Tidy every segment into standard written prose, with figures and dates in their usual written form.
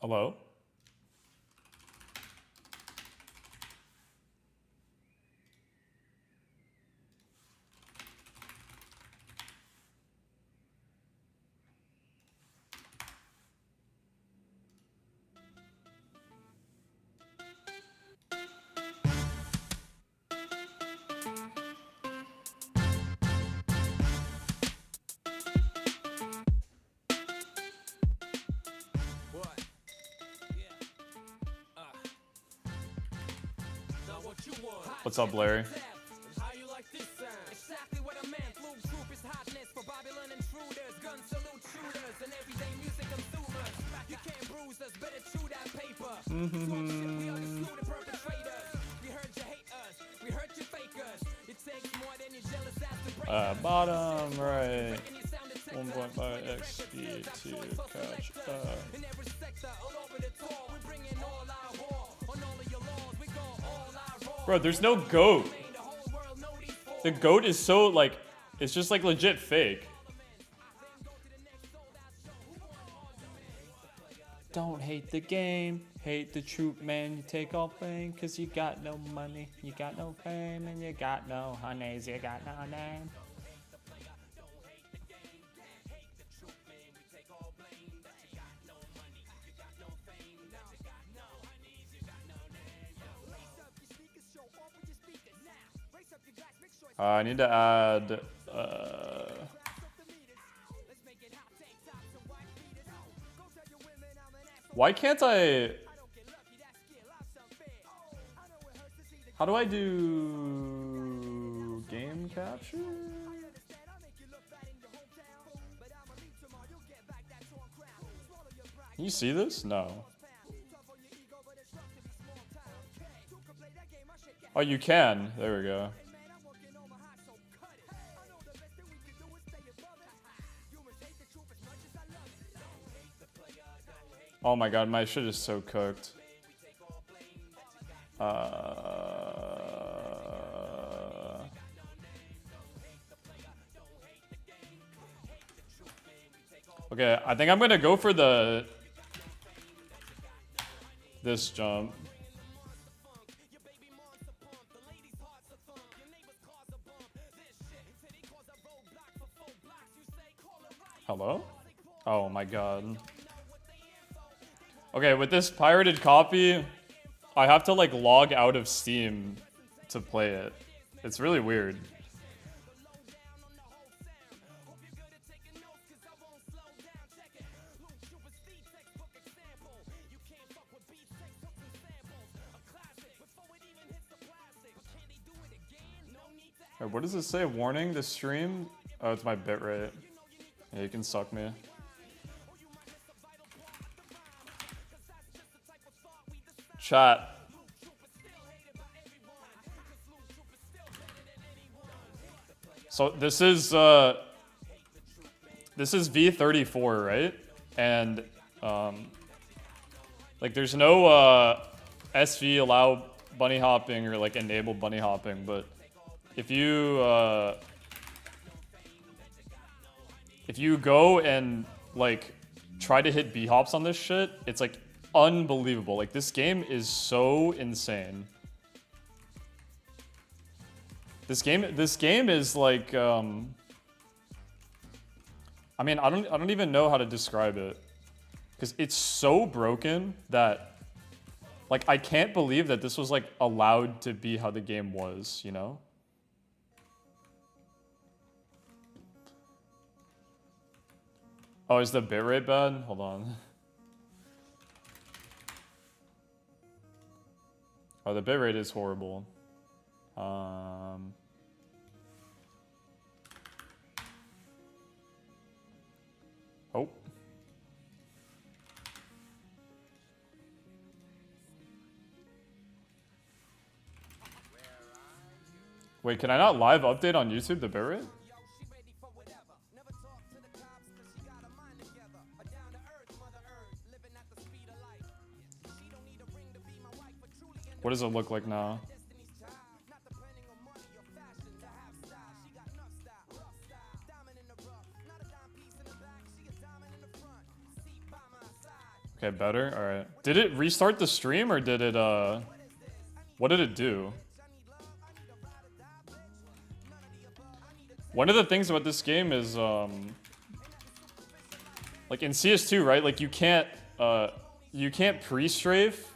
Hello? What's up, Larry? Bottom right. 1.5 x speed to catch up. Bro, there's no goat. The goat is so, like, it's just, like, legit fake. Don't hate the game, hate the troop, man. You take all fame, cause you got no money, you got no fame, and you got no honeys, you got no name. I need to add, why can't I, how do I do game capture? Can you see this? No. Oh, you can. There we go. Oh my god, my shit is so cooked. Okay, I think I'm gonna go for this jump. Hello? Oh my god. Okay, with this pirated copy, I have to like log out of Steam to play it. It's really weird. Hey, what does it say? Warning, the stream? Oh, it's my bitrate. Yeah, you can suck me. Chat. So this is V34, right? And like there's no SV allow bunny hopping or like enable bunny hopping, but if you go and like try to hit B hops on this shit, it's like unbelievable. Like this game is so insane. This game is like I mean, I don't even know how to describe it, cuz it's so broken that like I can't believe that this was like allowed to be how the game was, you know? Oh, is the bitrate bad? Hold on. Oh, the bitrate is horrible. Oh. Wait, can I not live update on YouTube the bitrate? What does it look like now? Okay, better. All right. Did it restart the stream or did it, what did it do? One of the things about this game is, like in CS2, right? Like you can't pre-strafe,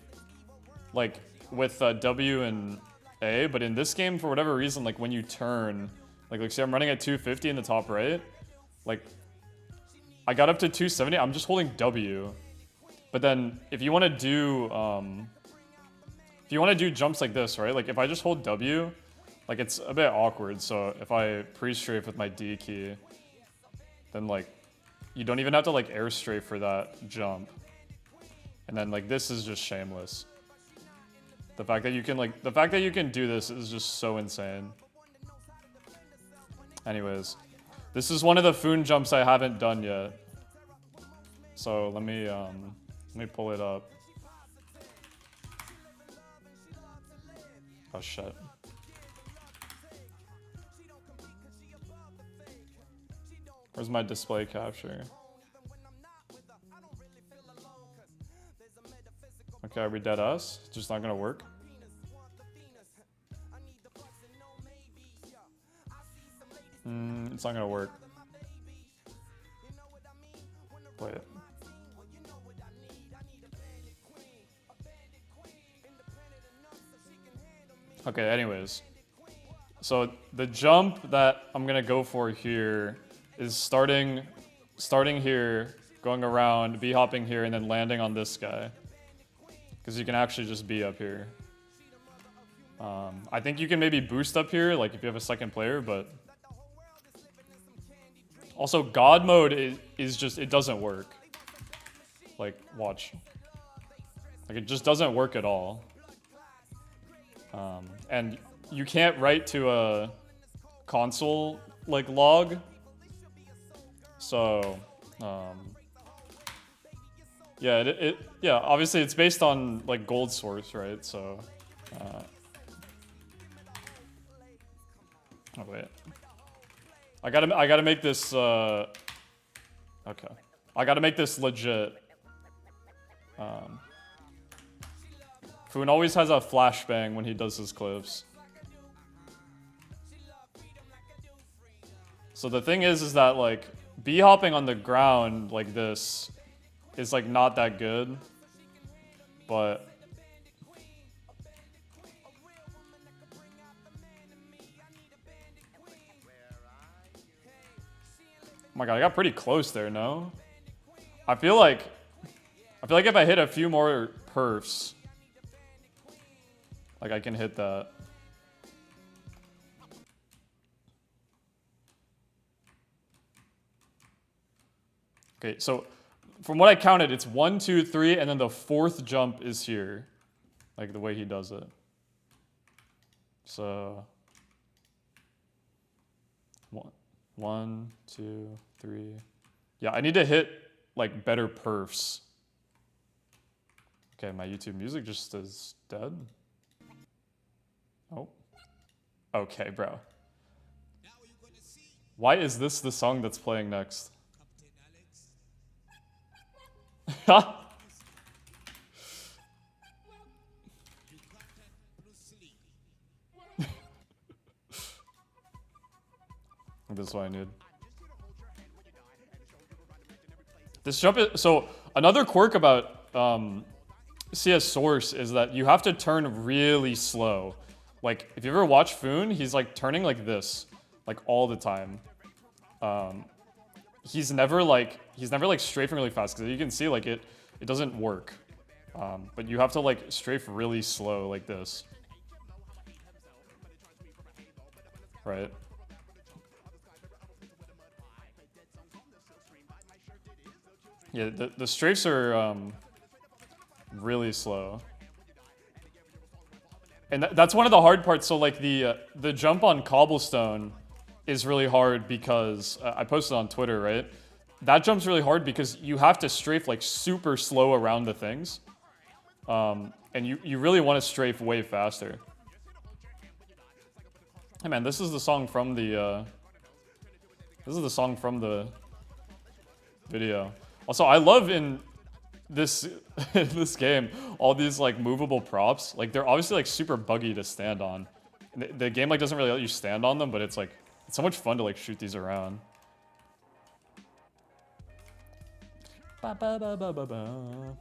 like with W and A, but in this game, for whatever reason, like when you turn, like say I'm running at 250 in the top right, like I got up to 270, I'm just holding W. But then if you want to do jumps like this, right? Like if I just hold W, like it's a bit awkward. So if I pre-strafe with my D key, then like you don't even have to like air strafe for that jump. And then like this is just shameless. The fact that you can do this is just so insane. Anyways, this is one of the Phoon jumps I haven't done yet. So let me pull it up. Oh shit. Where's my display capture? Okay, are we dead us? It's just not gonna work. It's not gonna work. Wait. Okay, anyways. So the jump that I'm gonna go for here is starting here, going around, B-hopping here, and then landing on this guy. Because you can actually just be up here. I think you can maybe boost up here, like if you have a second player, but... Also, God mode is just, it doesn't work. Like, watch. Like, it just doesn't work at all. And you can't write to a console, like, log. So, yeah, yeah, obviously it's based on, like, gold source, right? So, oh, wait. I gotta make this, okay. I gotta make this legit. Phoon always has a flashbang when he does his clips. So the thing is that, like, B-hopping on the ground like this is, like, not that good. But... Oh my god, I got pretty close there, no? I feel like if I hit a few more perfs, like I can hit that. Okay, so from what I counted, it's 1, 2, 3, and then the fourth jump is here. Like the way he does it. So 1, 2, 3. Yeah, I need to hit like better perfs. Okay, my YouTube music just is dead. Oh. Okay, bro. Why is this the song that's playing next? This is what I need. This jump is, so another quirk about CS Source is that you have to turn really slow. Like if you ever watch Phoon, he's like turning like this, like all the time. He's never like strafing really fast because you can see like it doesn't work. But you have to like strafe really slow like this. Right? Yeah, the strafes are really slow. And that's one of the hard parts. So like the jump on cobblestone is really hard because I posted on Twitter, right? That jump's really hard because you have to strafe like super slow around the things. And you really want to strafe way faster. Hey man, this is the song from the video. Also, I love in this this game, all these like movable props, like they're obviously like super buggy to stand on. The game like doesn't really let you stand on them, but it's like it's so much fun to like shoot these around. Ba, ba, ba, ba, ba, ba.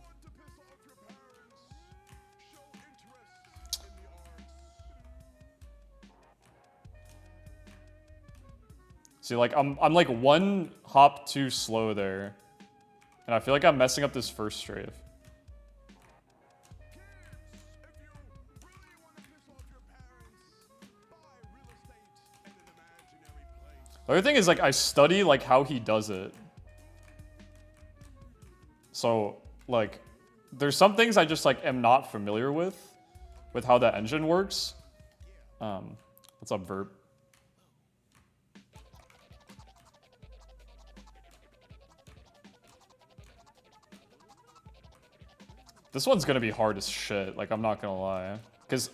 See, like I'm like one hop too slow there, and I feel like I'm messing up this first strafe. The other thing is like I study like how he does it. So like there's some things I just like am not familiar with how that engine works. What's up, Verb? This one's gonna be hard as shit, like I'm not gonna lie. Because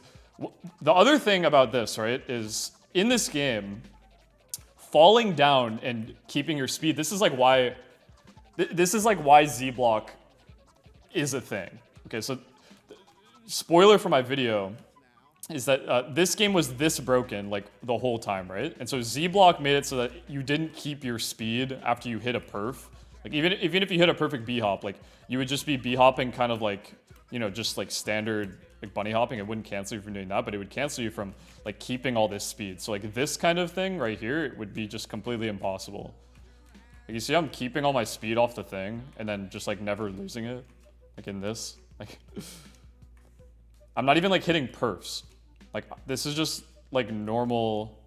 the other thing about this, right, is in this game, falling down and keeping your speed, this is like why ZBlock is a thing. Okay, so spoiler for my video is that this game was this broken like the whole time, right? And so ZBlock made it so that you didn't keep your speed after you hit a perf. Like even if you hit a perfect B hop, like you would just be B hopping kind of like, you know, just like standard like bunny hopping. It wouldn't cancel you from doing that, but it would cancel you from like keeping all this speed. So like this kind of thing right here, it would be just completely impossible. Like you see I'm keeping all my speed off the thing and then just like never losing it. Like in this, like I'm not even like hitting perfs. Like this is just like normal,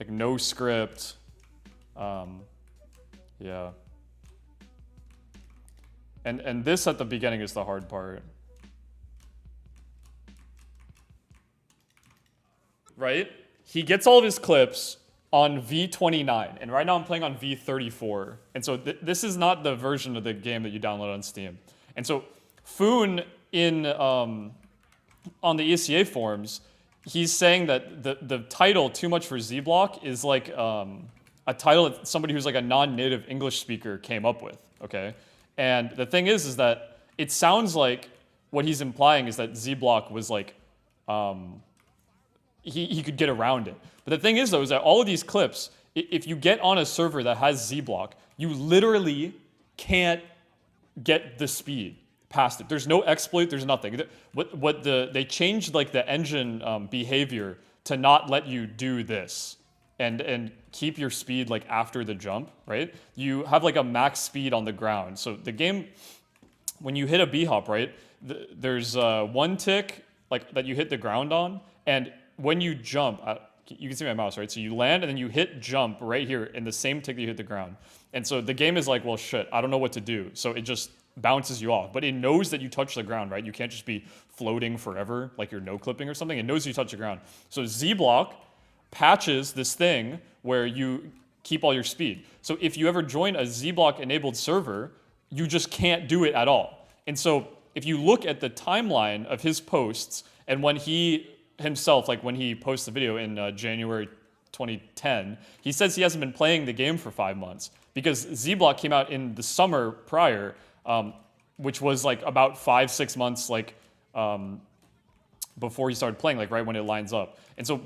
like no script. Yeah. And this at the beginning is the hard part. Right? He gets all of his clips on V29, and right now I'm playing on V34. And so this is not the version of the game that you download on Steam. And so Phoon in on the ECA forums, he's saying that the title "Too Much for ZBlock" is like a title that somebody who's like a non-native English speaker came up with. Okay, and the thing is that it sounds like what he's implying is that ZBlock was like he could get around it. But the thing is though is that all of these clips, if you get on a server that has ZBlock, you literally can't get the speed past it. There's no exploit. There's nothing. They changed like the engine behavior to not let you do this and keep your speed like after the jump, right? You have like a max speed on the ground. So the game, when you hit a B hop, right? There's one tick like that you hit the ground on, and when you jump, you can see my mouse, right? So you land and then you hit jump right here in the same tick that you hit the ground. And so the game is like, well, shit, I don't know what to do. So it just bounces you off, but it knows that you touch the ground, right? You can't just be floating forever like you're no clipping or something. It knows you touch the ground. So ZBlock patches this thing where you keep all your speed. So if you ever join a ZBlock enabled server, you just can't do it at all. And so if you look at the timeline of his posts, and when he himself, like when he posts the video in January 2010, he says he hasn't been playing the game for 5 months because ZBlock came out in the summer prior, which was like about 5-6 months like before he started playing, like right when it lines up. And so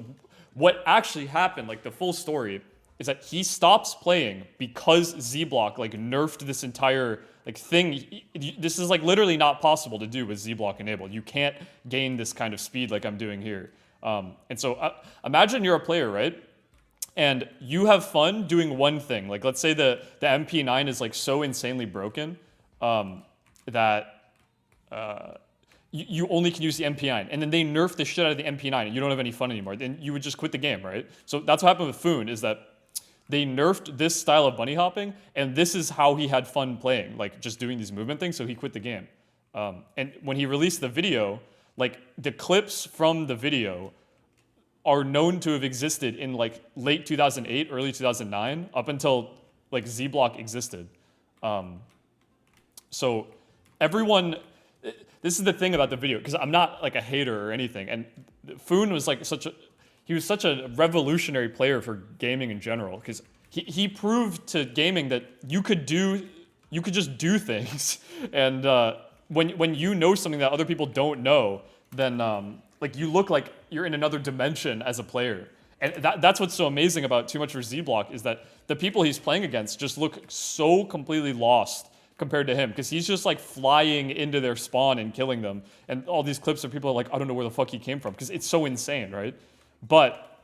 what actually happened, like the full story, is that he stops playing because ZBlock like nerfed this entire like thing. This is like literally not possible to do with ZBlock enabled. You can't gain this kind of speed like I'm doing here. And so imagine you're a player, right? And you have fun doing one thing. Like let's say the MP9 is like so insanely broken that you only can use the MP9, and then they nerf the shit out of the MP9 and you don't have any fun anymore. Then you would just quit the game, right? So that's what happened with Phoon, is that they nerfed this style of bunny hopping, and this is how he had fun playing, like just doing these movement things, so he quit the game. And when he released the video, like the clips from the video are known to have existed in like late 2008, early 2009, up until like ZBlock existed. So everyone, this is the thing about the video, because I'm not like a hater or anything, and Phoon was like he was such a revolutionary player for gaming in general, because he proved to gaming that you could do you could just do things. And when you know something that other people don't know, then like you look like you're in another dimension as a player. And that's what's so amazing about Too Much for ZBlock is that the people he's playing against just look so completely lost compared to him, because he's just like flying into their spawn and killing them. And all these clips of people are like, I don't know where the fuck he came from, because it's so insane, right? But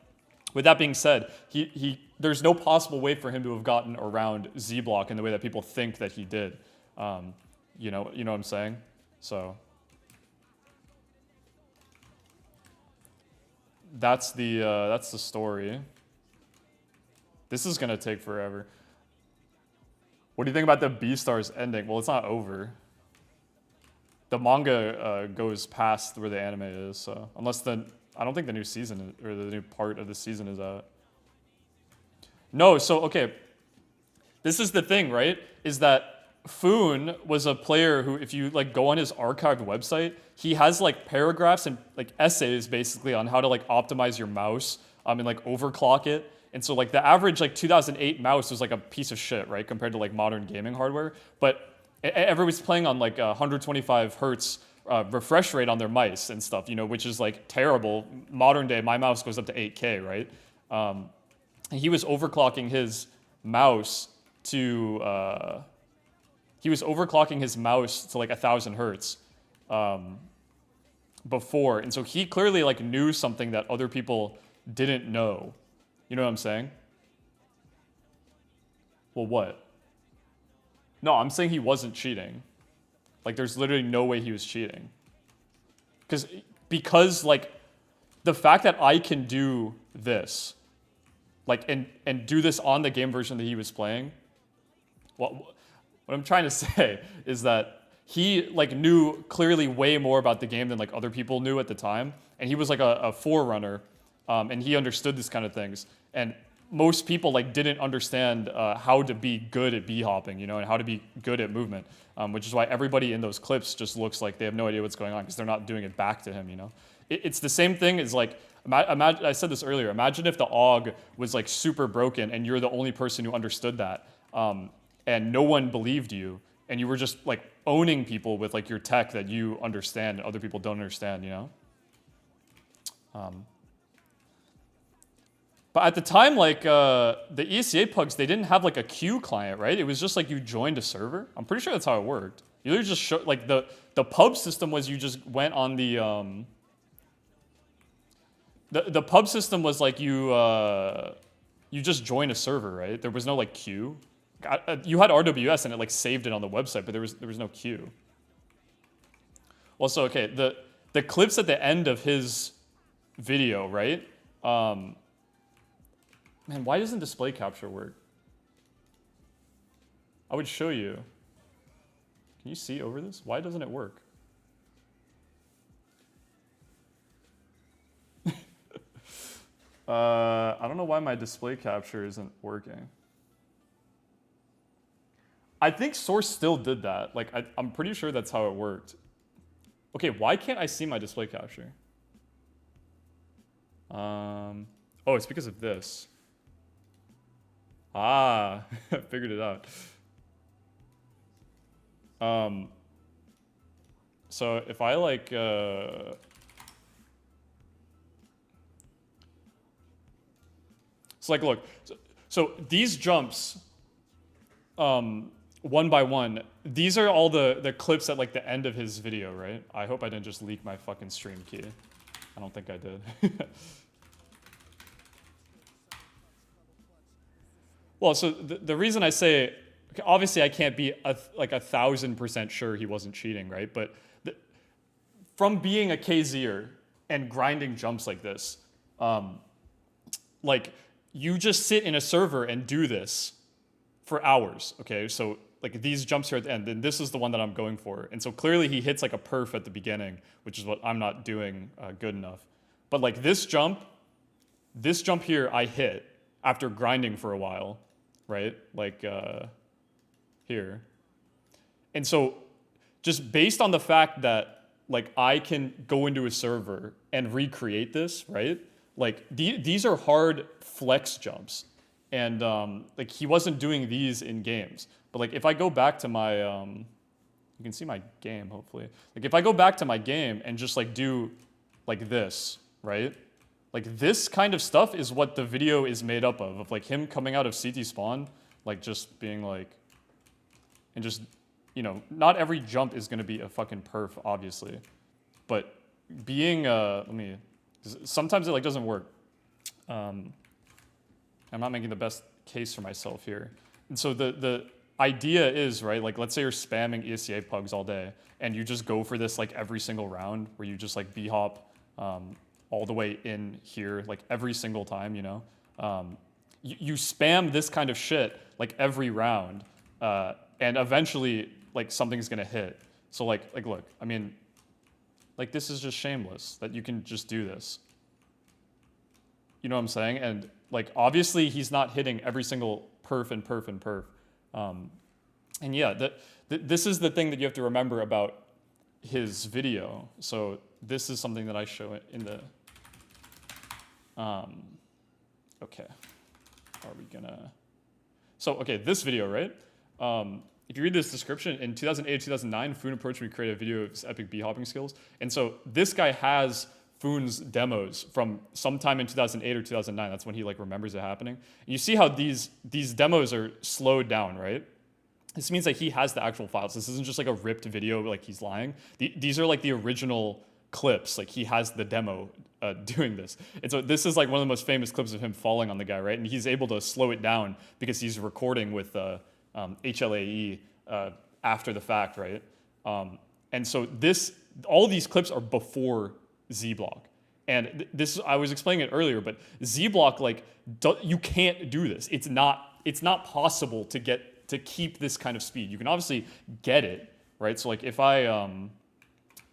with that being said, there's no possible way for him to have gotten around ZBlock in the way that people think that he did. You know what I'm saying? So that's the story. This is gonna take forever. What do you think about the Beastars ending? Well, it's not over. The manga goes past where the anime is, so unless I don't think the new season or the new part of the season is out. No, so okay. This is the thing, right? Is that Phoon was a player who, if you like go on his archived website, he has like paragraphs and like essays basically on how to like optimize your mouse and like overclock it. And so like the average like 2008 mouse was like a piece of shit, right, compared to like modern gaming hardware. But everybody's playing on like 125 hertz refresh rate on their mice and stuff, you know, which is like terrible. Modern day, my mouse goes up to 8K, right? He was overclocking his mouse to like 1,000 hertz before, and so he clearly like knew something that other people didn't know. You know what I'm saying? Well, what? No, I'm saying he wasn't cheating. Like, there's literally no way he was cheating. Because like, the fact that I can do this, like, and do this on the game version that he was playing, what I'm trying to say is that he like knew clearly way more about the game than like other people knew at the time, and he was like a forerunner, and he understood these kind of things. And most people like didn't understand how to be good at b-hopping, you know, and how to be good at movement, which is why everybody in those clips just looks like they have no idea what's going on because they're not doing it back to him, you know. It's the same thing as like, imagine, I said this earlier, imagine if the AUG was like super broken and you're the only person who understood that, and no one believed you, and you were just like owning people with like your tech that you understand and other people don't understand, you know. But at the time, like the ESCA pugs, they didn't have like a queue client, right? It was just like you joined a server. I'm pretty sure that's how it worked. You literally just show, like the pub system was you just went on the pub system was like you just joined a server, right? There was no like queue. You had RWS and it like saved it on the website, but there was no queue. Also, okay, the clips at the end of his video, right? Man, why doesn't display capture work? I would show you. Can you see over this? Why doesn't it work? I don't know why my display capture isn't working. I think Source still did that. Like, I'm pretty sure that's how it worked. Okay, why can't I see my display capture? Oh, it's because of this. Ah, figured it out. So if I like, so like, look, so these jumps, one by one, these are all the clips at like the end of his video, right? I hope I didn't just leak my fucking stream key. I don't think I did. Well, so the reason I say, obviously I can't be like 1,000% sure he wasn't cheating, right? But from being a KZer and grinding jumps like this, like you just sit in a server and do this for hours, okay? So like these jumps here at the end, and this is the one that I'm going for. And so clearly he hits like a perf at the beginning, which is what I'm not doing good enough. But like this jump here I hit after grinding for a while, right? Like here. And so just based on the fact that like I can go into a server and recreate this, right? Like these are hard flex jumps. And like he wasn't doing these in games. But like if I go back to my, you can see my game hopefully. Like if I go back to my game and just like do like this, right? Like this kind of stuff is what the video is made up of like him coming out of CT spawn, like just being like, and just, you know, not every jump is gonna be a fucking perf, obviously. But being, sometimes it like doesn't work. I'm not making the best case for myself here. And so the idea is, right, like let's say you're spamming ESCA pugs all day and you just go for this like every single round where you just like B-hop all the way in here, like every single time, you know? You spam this kind of shit like every round and eventually like something's gonna hit. So like look, I mean, like this is just shameless that you can just do this. You know what I'm saying? And like obviously he's not hitting every single perf and perf and perf. And yeah, this is the thing that you have to remember about his video. So this is something that I show in the, okay, are we gonna, so okay, this video, right? If you read this description, in 2008, 2009, Phoon approached me to create a video of his epic B-hopping skills. And so this guy has Phoon's demos from sometime in 2008 or 2009. That's when he like remembers it happening. And you see how these demos are slowed down, right? This means that he has the actual files. This isn't just like a ripped video like he's lying. These are like the original clips. Like he has the demo doing this. And so this is like one of the most famous clips of him falling on the guy, right? And he's able to slow it down because he's recording with HLAE after the fact, right? And so all these clips are before ZBlock. And this, I was explaining it earlier, but ZBlock, like, you can't do this. It's not possible to keep this kind of speed. You can obviously get it, right? So like if I'm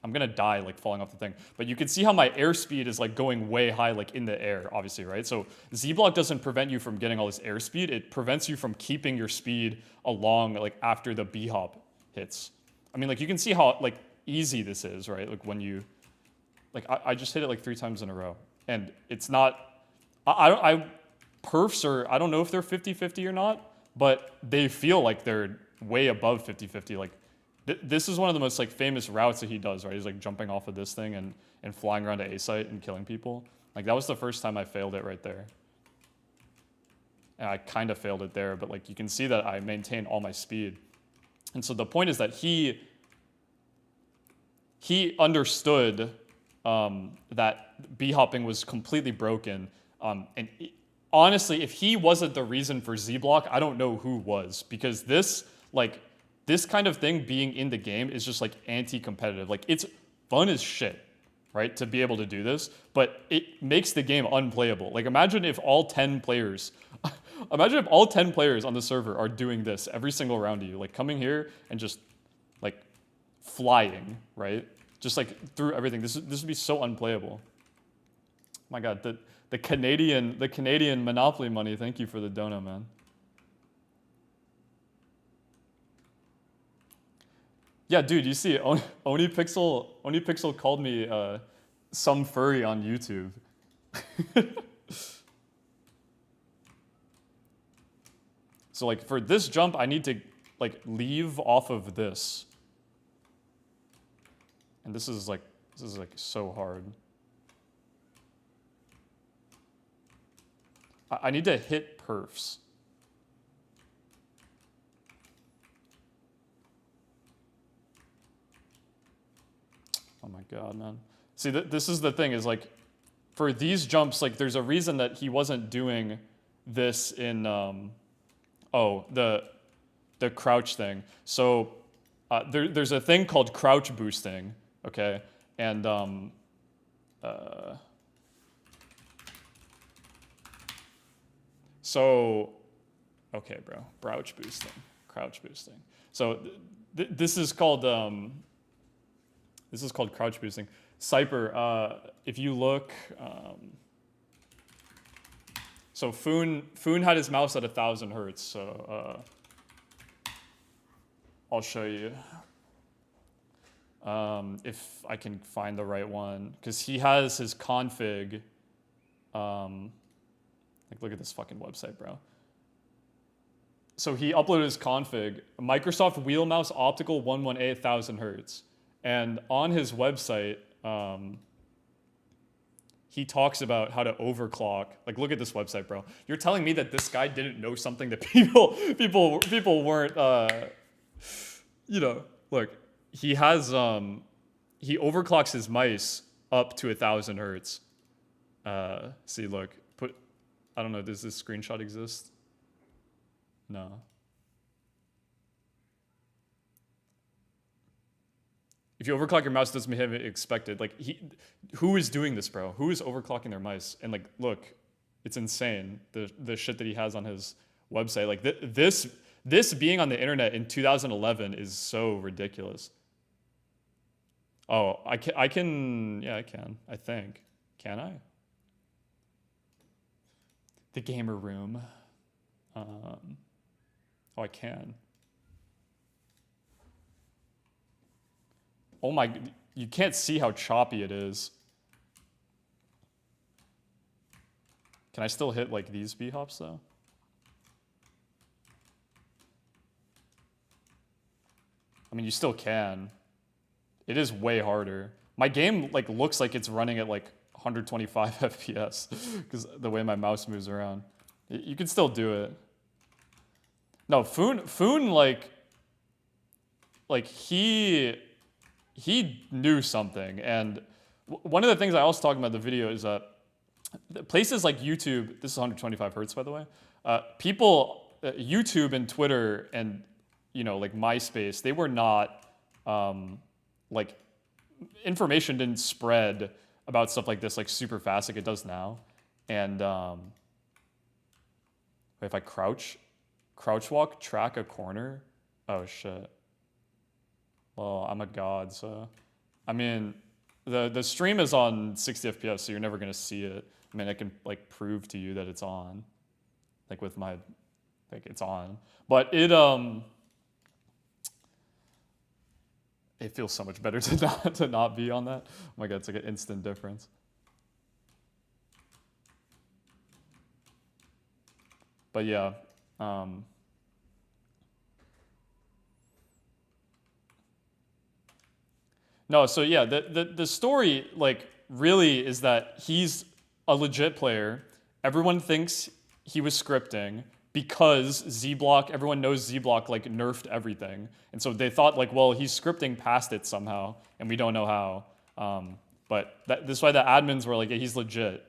gonna die like falling off the thing, but you can see how my airspeed is like going way high, like in the air, obviously, right? So ZBlock doesn't prevent you from getting all this airspeed. It prevents you from keeping your speed along like after the B-hop hits. I mean, like you can see how like easy this is, right? Like when you, like I just hit it like 3 times in a row, and it's not, perfs are, I don't know if they're 50-50 or not, but they feel like they're way above 50-50. Like this is one of the most like famous routes that he does, right? He's like jumping off of this thing and flying around to A site and killing people. Like that was the first time I failed it right there. And I kind of failed it there, but like you can see that I maintain all my speed. And so the point is that he understood that B-hopping was completely broken. Honestly, if he wasn't the reason for ZBlock, I don't know who was, because this kind of thing being in the game is just like anti-competitive. Like it's fun as shit, right? To be able to do this, but it makes the game unplayable. Like imagine if all 10 players on the server are doing this every single round of you, like coming here and just like flying, right? Just like through everything. This would be so unplayable. My God, the Canadian Monopoly money. Thank you for the dono, man. Yeah, dude, you see, Onipixel called me some furry on YouTube. So like for this jump, I need to like leave off of this. And this is like so hard. I need to hit perfs. Oh my God, man. See, this is the thing, is like, for these jumps, like there's a reason that he wasn't doing this in, the crouch thing. So there's a thing called crouch boosting, okay? And so, okay, bro, crouch boosting. So this is called crouch boosting. Cyper, if you look, so Phoon had his mouse at 1,000 hertz. So I'll show you if I can find the right one, because he has his config. Like look at this fucking website, bro. so he uploaded his config, Microsoft wheel mouse optical 118 1000 hertz. And on his website, he talks about how to overclock. Like, look at this website, bro. You're telling me that this guy didn't know something that people weren't, you know, look, he has, he overclocks his mice up to 1000 hertz. See, look, I don't know, does this screenshot exist? No. If you overclock your mouse, it doesn't behave expected. Like, who is doing this, bro? Who is overclocking their mice? And like, look, it's insane, the shit that he has on his website. Like, this being on the internet in 2011 is so ridiculous. Oh, I can, yeah, I can, I think. Can I? The gamer room. Oh, I can. Oh my, you can't see how choppy it is. Can I still hit like these B-hops though? I mean, you still can. It is way harder. My game like looks like it's running at like 125 FPS because the way my mouse moves around. You can still do it. No, Phoon like he knew something. And one of the things I also talk about in the video is that places like YouTube, this is 125 hertz by the way, YouTube and Twitter and, you know, like MySpace, they were not, like, information didn't spread about stuff like this like super fast like it does now. And if I crouch walk, track a corner, oh shit. Well, I'm a god, so I mean, the stream is on 60 FPS, so you're never gonna see it. I mean, I can like prove to you that it's on, like with my, like it's on, but it feels so much better to not be on that. Oh my god, it's like an instant difference. But yeah, no, so yeah, the story like really is that he's a legit player. Everyone thinks he was scripting because ZBlock, everyone knows ZBlock like nerfed everything. And so they thought like, well, he's scripting past it somehow and we don't know how. But this is why the admins were like, yeah, he's legit,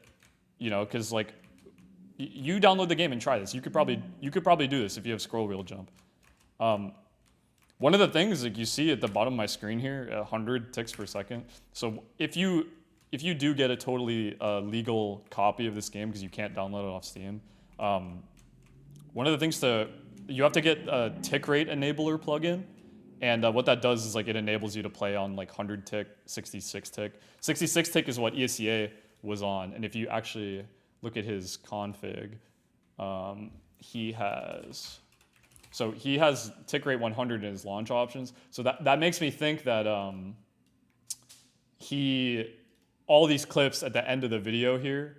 you know, because like you download the game and try this. You could probably do this if you have scroll wheel jump. One of the things like you see at the bottom of my screen here, 100 ticks per second. So if you do get a totally legal copy of this game because you can't download it off Steam, one of the things you have to get a tick rate enabler plugin, and what that does is like it enables you to play on like 100 tick, 66 tick. 66 tick is what ESEA was on, and if you actually look at his config, he has tick rate 100 in his launch options. So that makes me think that all these clips at the end of the video here,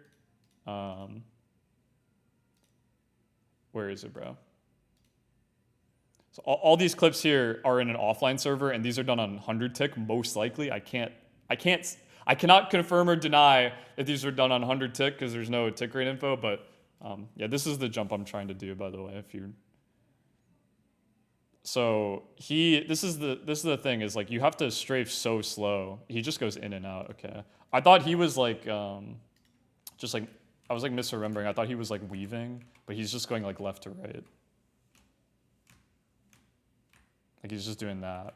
where is it, bro? So all these clips here are in an offline server, and these are done on 100 tick, most likely. I cannot confirm or deny that these are done on 100 tick because there's no tick rate info, but yeah, this is the jump I'm trying to do, by the way, if you. So this is the thing is like you have to strafe so slow. He just goes in and out. Okay, I thought he was like just like I was like misremembering. I thought he was like weaving, but he's just going like left to right. Like he's just doing that.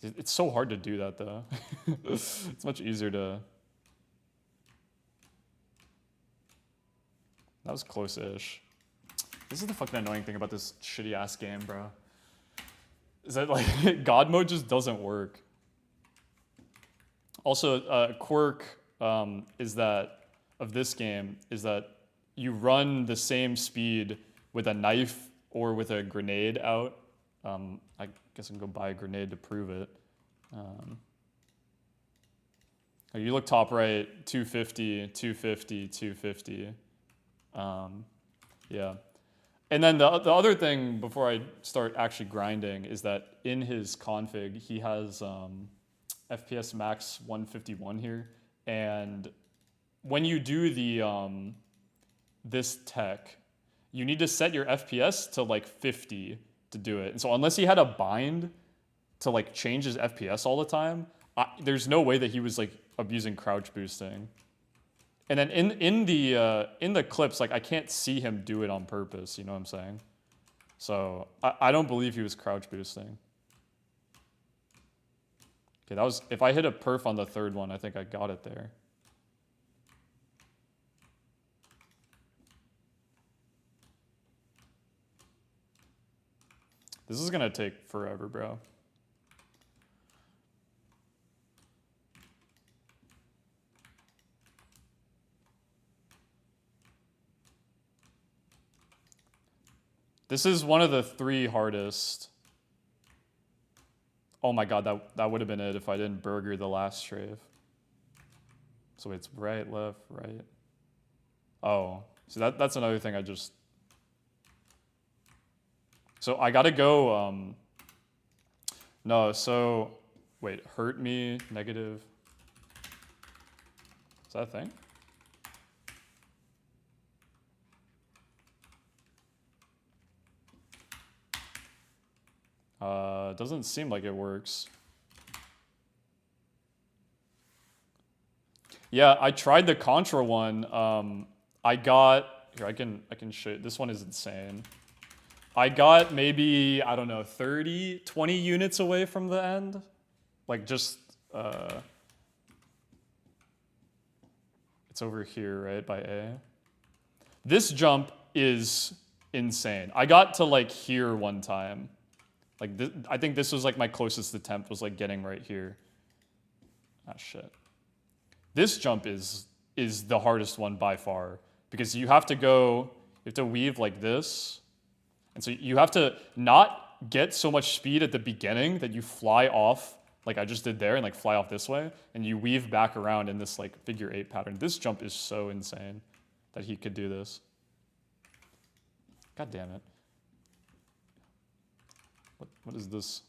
It's so hard to do that though. It's much easier to. That was close-ish. This is the fucking annoying thing about this shitty-ass game, bro. Is that, like, God mode just doesn't work. Also, a quirk of this game is that you run the same speed with a knife or with a grenade out. I guess I can go buy a grenade to prove it. You look top right, 250, 250, 250. Yeah. And then the other thing before I start actually grinding is that in his config, he has FPS max 151 here. And when you do the this tech, you need to set your FPS to like 50 to do it. And so unless he had a bind to like change his FPS all the time, there's no way that he was like abusing crouch boosting. And then in the clips, like I can't see him do it on purpose. You know what I'm saying? So I don't believe he was crouch boosting. Okay, that was, if I hit a perf on the third one, I think I got it there. This is gonna take forever, bro. This is one of the 3 hardest. Oh my god, that would have been it if I didn't burger the last strafe. So it's right, left, right. Oh, so that's another thing I just... So I gotta go, no, so, wait, hurt me, negative. Is that a thing? Doesn't seem like it works. Yeah, I tried the Contra one. I got, here, I can show you. This one is insane. I got maybe, I don't know, 30, 20 units away from the end. Like just, it's over here, right, by A. This jump is insane. I got to like here one time. Like I think this was like my closest attempt was like getting right here. Ah, shit. This jump is the hardest one by far because you have to weave like this. And so you have to not get so much speed at the beginning that you fly off like I just did there and like fly off this way and you weave back around in this like figure 8 pattern. This jump is so insane that he could do this. God damn it. What is this?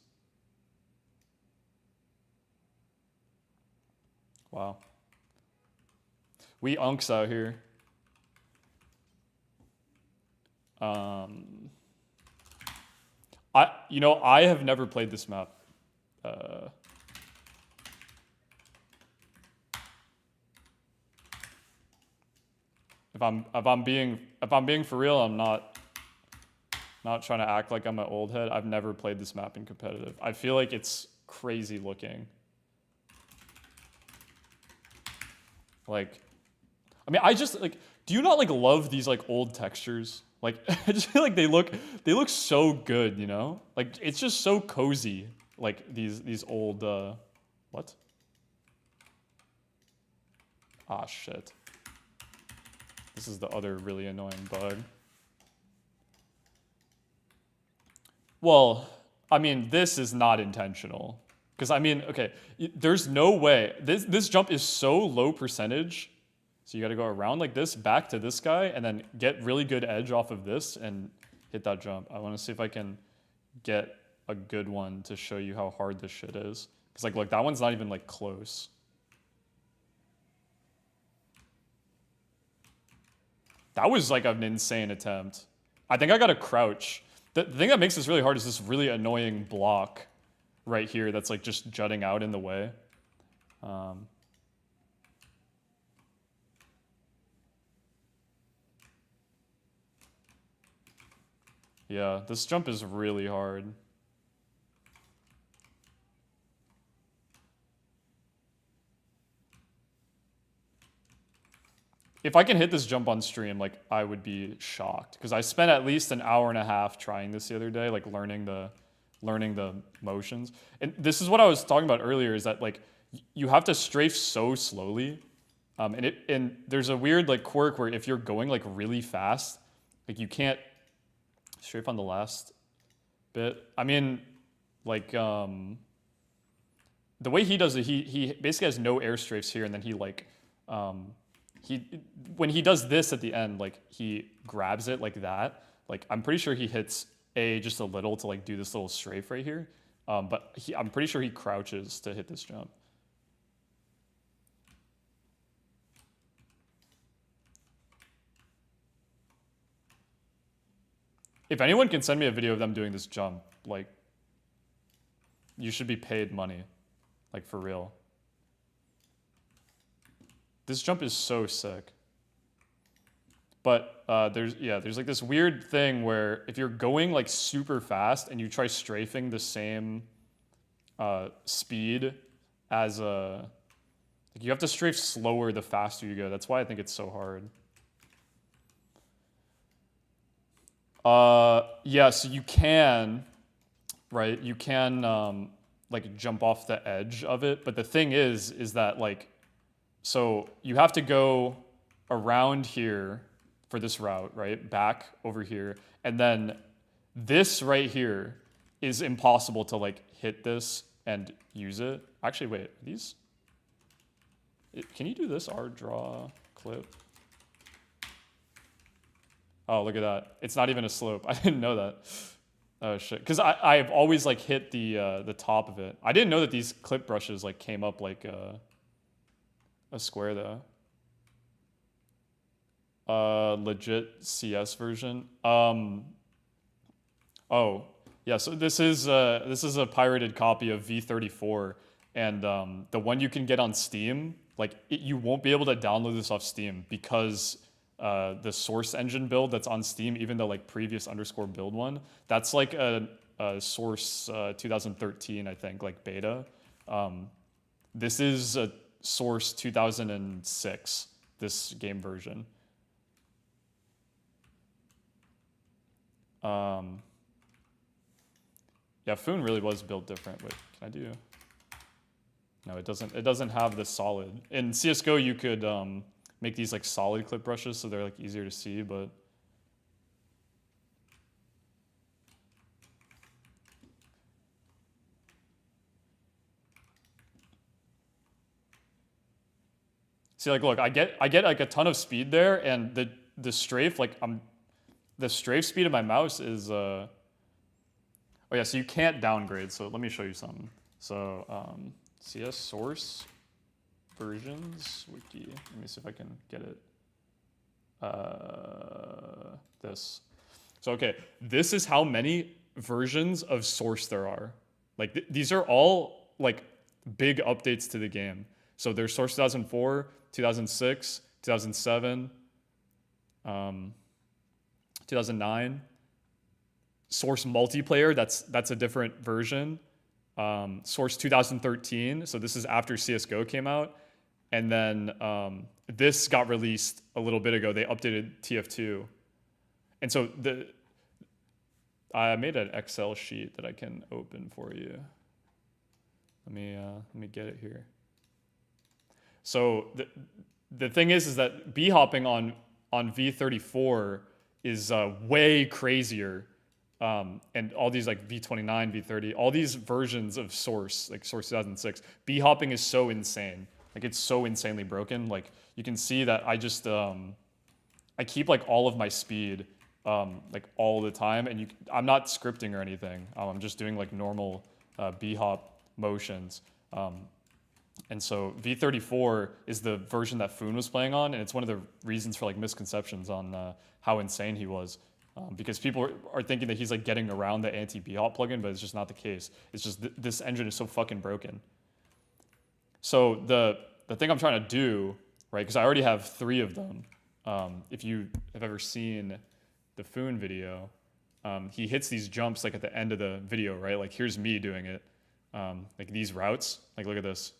Wow. We unks out here. I have never played this map. If I'm being for real, I'm not trying to act like I'm an old head. I've never played this map in competitive. I feel like it's crazy looking. Like, I mean, I just like, do you not like love these like old textures? Like, I just feel like they look so good, you know? Like, it's just so cozy. Like these old, what? Ah, shit. This is the other really annoying bug. Well, I mean, this is not intentional. Because, I mean, okay, there's no way. This jump is so low percentage. So you got to go around like this, back to this guy, and then get really good edge off of this and hit that jump. I want to see if I can get a good one to show you how hard this shit is. Because, like, look, that one's not even, like, close. That was, like, an insane attempt. I think I got to crouch. The thing that makes this really hard is this really annoying block right here that's, like, just jutting out in the way. Yeah, this jump is really hard. If I can hit this jump on stream, like, I would be shocked. Because I spent at least an hour and a half trying this the other day, like, learning the motions. And this is what I was talking about earlier, is that, like, you have to strafe so slowly. And there's a weird, like, quirk where if you're going, like, really fast, like, you can't strafe on the last bit. I mean, like, the way he does it, he basically has no air strafes here, and then he like he when he does this at the end, like he grabs it like that. Like I'm pretty sure he hits A just a little to like do this little strafe right here. But I'm pretty sure he crouches to hit this jump. If anyone can send me a video of them doing this jump, like, you should be paid money. Like, for real. This jump is so sick. But there's like this weird thing where if you're going like super fast and you try strafing the same speed as like you have to strafe slower the faster you go. That's why I think it's so hard. Yeah, so you can, right? You can like jump off the edge of it, but the thing is that like, so you have to go around here for this route, right? Back over here, and then this right here is impossible to like hit this and use it. Actually, wait, these? Can you do this R draw clip? Oh, look at that. It's not even a slope. I didn't know that. Oh, shit. Because I've always, like, hit the top of it. I didn't know that these clip brushes, like, came up like a square, though. Legit CS version. Oh, yeah, so this is a pirated copy of V34. And the one you can get on Steam, like, you won't be able to download this off Steam because... the source engine build that's on Steam, even the like previous _ build one, that's like a source 2013, I think, like beta. This is a source 2006, this game version. Yeah, Phoon really was built different. Wait, can I do? No, it doesn't. It doesn't have the solid. In CS:GO, you could make these like solid clip brushes so they're like easier to see, but see, like, look, I get like a ton of speed there, and the strafe, like the strafe speed of my mouse is oh yeah, so you can't downgrade. So let me show you something. So CS source versions wiki. Let me see if I can get it. This. So okay, this is how many versions of source there are. Like these are all like big updates to the game. So there's source 2004, 2006, 2007, 2009. Source multiplayer, that's a different version. Source 2013, so this is after CS:GO came out. And then this got released a little bit ago. They updated TF2. And so I made an Excel sheet that I can open for you. Let me get it here. So the thing is that b-hopping on V34 is way crazier. And all these like V29, V30, all these versions of Source, like Source 2006, b-hopping is so insane. Like it's so insanely broken. Like you can see that I just, I keep like all of my speed like all the time, and I'm not scripting or anything. I'm just doing like normal b-hop motions. And so V34 is the version that Phoon was playing on, and it's one of the reasons for like misconceptions on how insane he was. Because people are thinking that he's like getting around the anti-b-hop plugin, but it's just not the case. It's just this engine is so fucking broken. So the thing I'm trying to do, right, because I already have 3 of them. If you have ever seen the Phoon video, he hits these jumps like at the end of the video, right? Like here's me doing it. Like these routes, like look at this.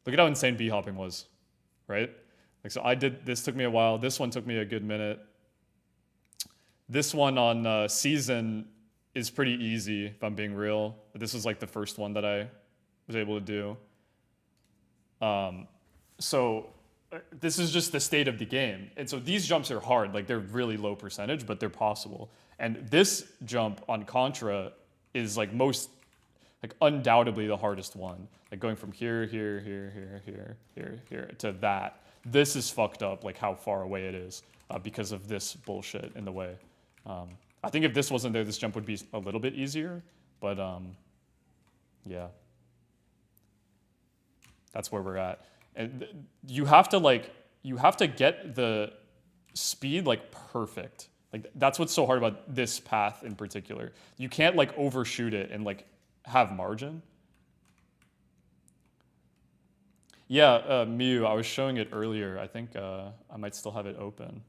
Look at how insane b-hopping was, right? Like so I did, this took me a while. This one took me a good minute. This one on Season is pretty easy, if I'm being real. But this was like the first one that I was able to do. So this is just the state of the game. And so these jumps are hard, like they're really low percentage, but they're possible. And this jump on Contra is like most Like undoubtedly the hardest one. Like going from here, here, here, here, here, here, here to that. This is fucked up, like how far away it is because of this bullshit in the way. I think if this wasn't there, this jump would be a little bit easier, but yeah. That's where we're at. And you have to get the speed like perfect. Like that's what's so hard about this path in particular. You can't like overshoot it and like have margin. Yeah, Mew, I was showing it earlier. I think I might still have it open.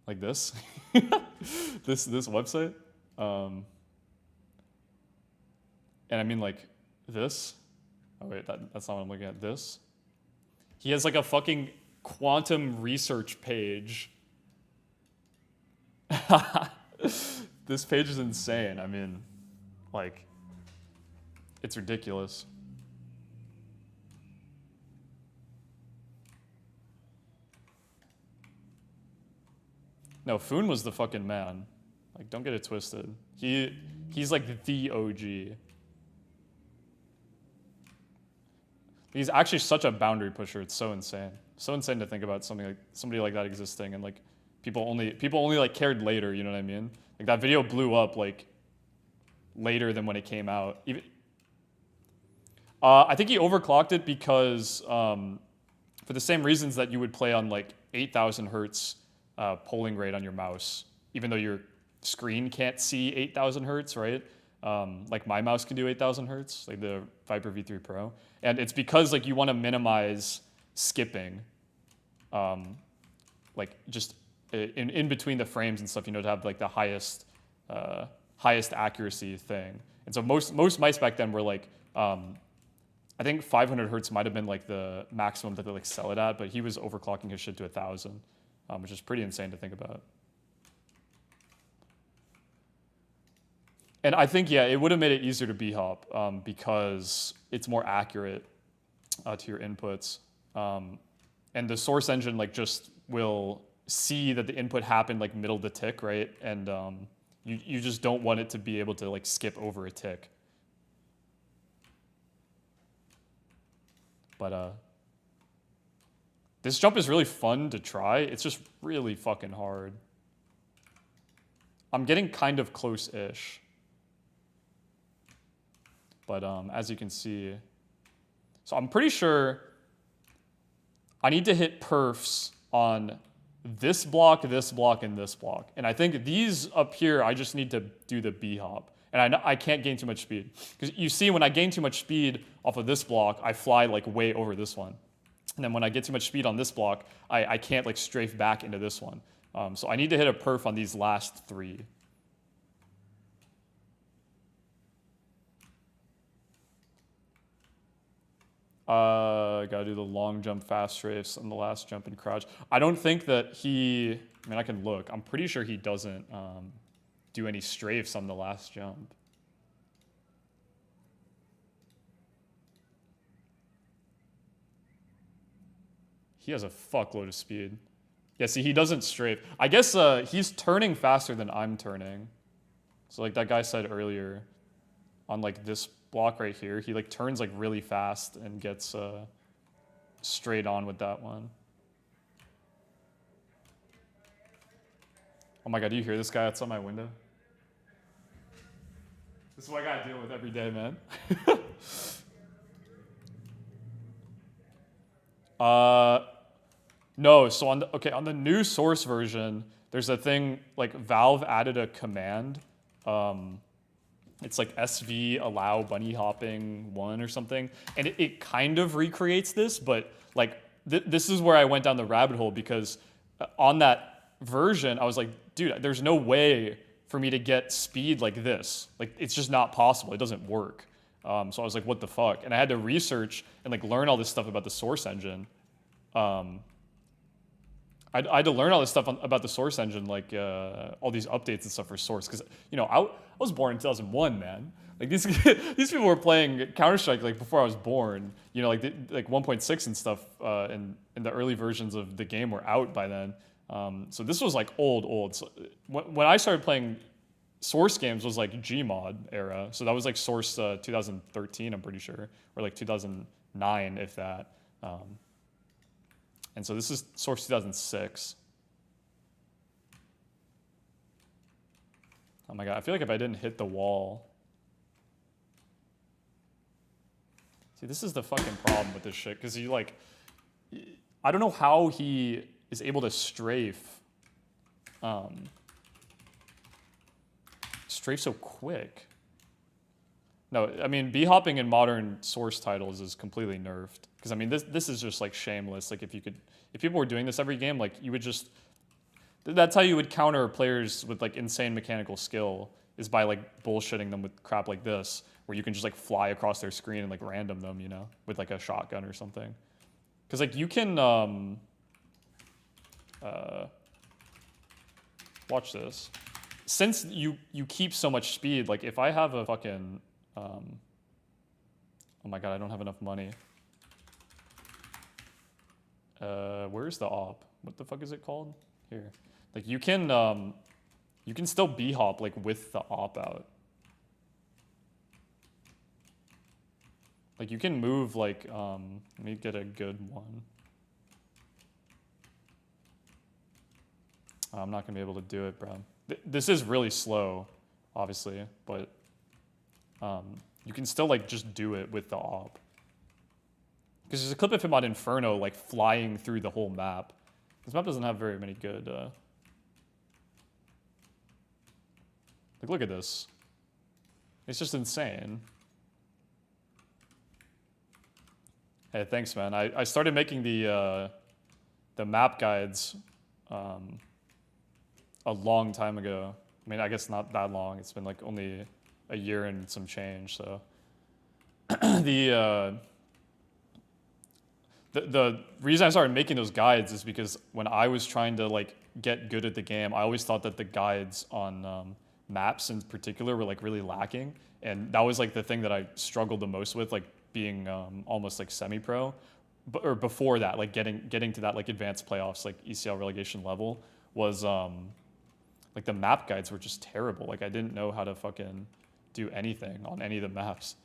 Like this, this website. And I mean like this. Oh wait, that's not what I'm looking at. This. He has like a fucking quantum research page. This page is insane. I mean, like, it's ridiculous. No, Phoon was the fucking man. Like, don't get it twisted. He's like the OG. He's actually such a boundary pusher. It's so insane. So insane to think about somebody like that existing, and like people only like cared later. You know what I mean? Like that video blew up like later than when it came out. Even I think he overclocked it because for the same reasons that you would play on like 8,000 hertz polling rate on your mouse, even though your screen can't see 8,000 hertz, right? Like my mouse can do 8,000 hertz, like the Viper V3 Pro, and it's because like you want to minimize skipping, like just in between the frames and stuff, you know, to have like the highest accuracy thing. And so most mice back then were like, I think 500 hertz might have been like the maximum that they like sell it at, but he was overclocking his shit to 1,000, which is pretty insane to think about. And I think, yeah, it would have made it easier to b-hop because it's more accurate to your inputs. And the source engine like just will see that the input happened like middle of the tick, right? And you just don't want it to be able to like skip over a tick. But this jump is really fun to try. It's just really fucking hard. I'm getting kind of close-ish. But as you can see, so I'm pretty sure I need to hit perfs on this block, and this block. And I think these up here, I just need to do the b-hop. And I can't gain too much speed. Because you see, when I gain too much speed off of this block, I fly like way over this one. And then when I get too much speed on this block, I can't like strafe back into this one. So I need to hit a perf on these last three. Gotta do the long jump fast strafes and the last jump and crouch. I don't think that I mean, I can look. I'm pretty sure he doesn't do any strafes on the last jump. He has a fuckload of speed. Yeah, see, he doesn't strafe. I guess he's turning faster than I'm turning. So like that guy said earlier, on like this block right here, he like turns like really fast and gets straight on with that one. Oh my god, do you hear this guy outside my window? This is what I gotta deal with every day, man. No, so on the new source version, there's a thing like Valve added a command. It's like SV allow bunny hopping 1 or something, and it kind of recreates this, but like this is where I went down the rabbit hole, because on that version I was like, dude, there's no way for me to get speed like this. Like it's just not possible. It doesn't work. So I was like, what the fuck? And I had to research and like learn all this stuff about the source engine. I had to learn all this stuff about the source engine, like all these updates and stuff for source, because you know I was born in 2001, man. Like these people were playing Counter-Strike like before I was born. You know, like 1.6 and stuff, and the early versions of the game were out by then. So this was like old. So when I started playing Source games was like Gmod era. So that was like Source 2013, I'm pretty sure, or like 2009, if that. And so this is Source 2006. Oh my god, I feel like if I didn't hit the wall. See, this is the fucking problem with this shit, because you like, I don't know how he is able to strafe, strafe so quick. No, I mean, b-hopping in modern Source titles is completely nerfed. Because I mean, this is just like shameless. Like if people were doing this every game, like you would just, that's how you would counter players with like insane mechanical skill, is by like bullshitting them with crap like this, where you can just like fly across their screen and like random them, you know, with like a shotgun or something. Because like you can, watch this. Since you keep so much speed, like if I have a fucking, oh my god, I don't have enough money. Where's the op? What the fuck is it called? Here. Like you can still b-hop like with the op out. Like you can move like, let me get a good one. I'm not gonna be able to do it, bro. This is really slow, obviously, but you can still like just do it with the op. Because there's a clip of him on Inferno like flying through the whole map. This map doesn't have very many good, like look at this. It's just insane. Hey, thanks, man. I started making the map guides a long time ago. I mean, I guess not that long. It's been like only a year and some change. So the reason I started making those guides is because when I was trying to like get good at the game, I always thought that the guides on maps in particular were like really lacking, and that was like the thing that I struggled the most with, like being almost like semi-pro, or before that, like getting to that like advanced playoffs, like ECL relegation level, was like the map guides were just terrible. Like I didn't know how to fucking do anything on any of the maps.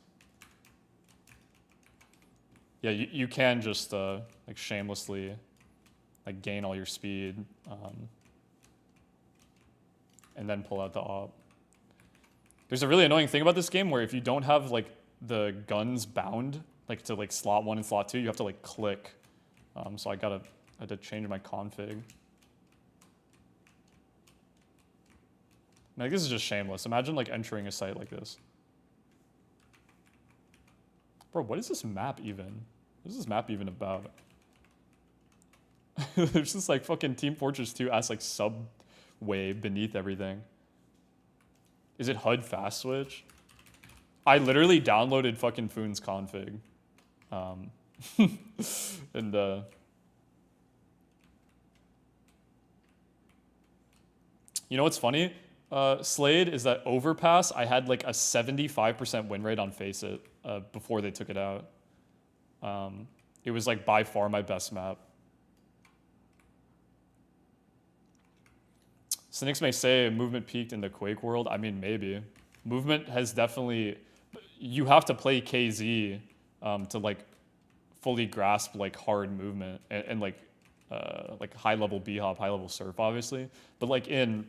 Yeah, you can just like shamelessly like gain all your speed, and then pull out the op. There's a really annoying thing about this game where if you don't have like the guns bound like to like slot 1 and slot 2, you have to like click. So I had to change my config. Like this is just shameless. Imagine like entering a site like this. Bro, what is this map even? What is this map even about? There's this like fucking Team Fortress 2 ass like subway beneath everything. Is it HUD fast switch? I literally downloaded fucking Phoon's config. And you know what's funny? Slade, is that Overpass, I had like a 75% win rate on Face It before they took it out. It was like by far my best map. Cynics may say movement peaked in the Quake world. I mean, maybe. Movement has definitely, you have to play KZ to like fully grasp like hard movement and like high level b-hop, high level surf, obviously. But like in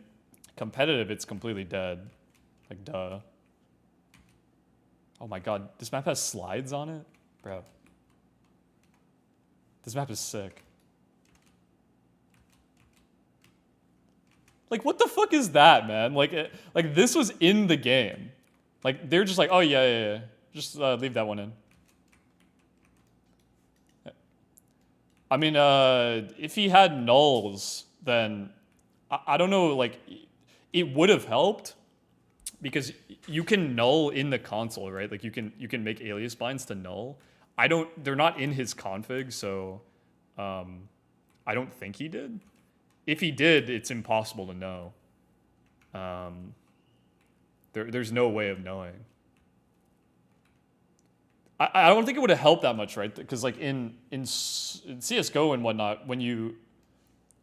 competitive, it's completely dead. Like, duh. Oh my god, this map has slides on it? Bro. This map is sick. Like, what the fuck is that, man? Like this was in the game. Like, they're just like, oh yeah. Just leave that one in. I mean, if he had nulls, then I don't know, like, it would have helped because you can null in the console, right? Like you can make alias binds to null. They're not in his config, so I don't think he did. If he did, it's impossible to know. There's no way of knowing. I don't think it would have helped that much, right? Because like in CS:GO and whatnot, when you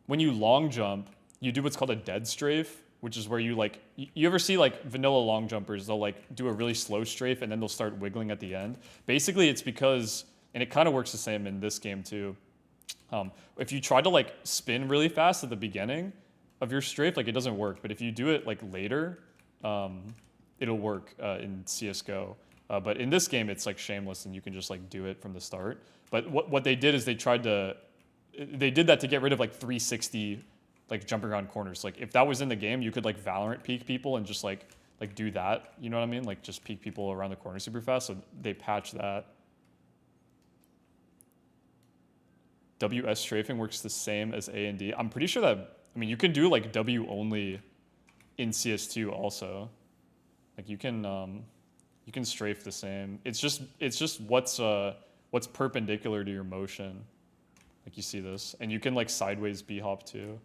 long jump, you do what's called a dead strafe, which is where you like, you ever see like vanilla long jumpers, they'll like do a really slow strafe and then they'll start wiggling at the end. Basically it's because, and it kind of works the same in this game too. If you try to like spin really fast at the beginning of your strafe, like it doesn't work. But if you do it like later, it'll work in CSGO. But in this game, it's like shameless and you can just like do it from the start. But what they did is they did that to get rid of like 360 like jumping around corners. Like if that was in the game, you could like Valorant peek people and just like do that. You know what I mean? Like just peek people around the corner super fast. So they patched that. WS strafing works the same as A and D. I'm pretty sure that, I mean, you can do like W only in CS2 also. Like you can strafe the same. It's just what's perpendicular to your motion. Like you see this, and you can like sideways B-hop too.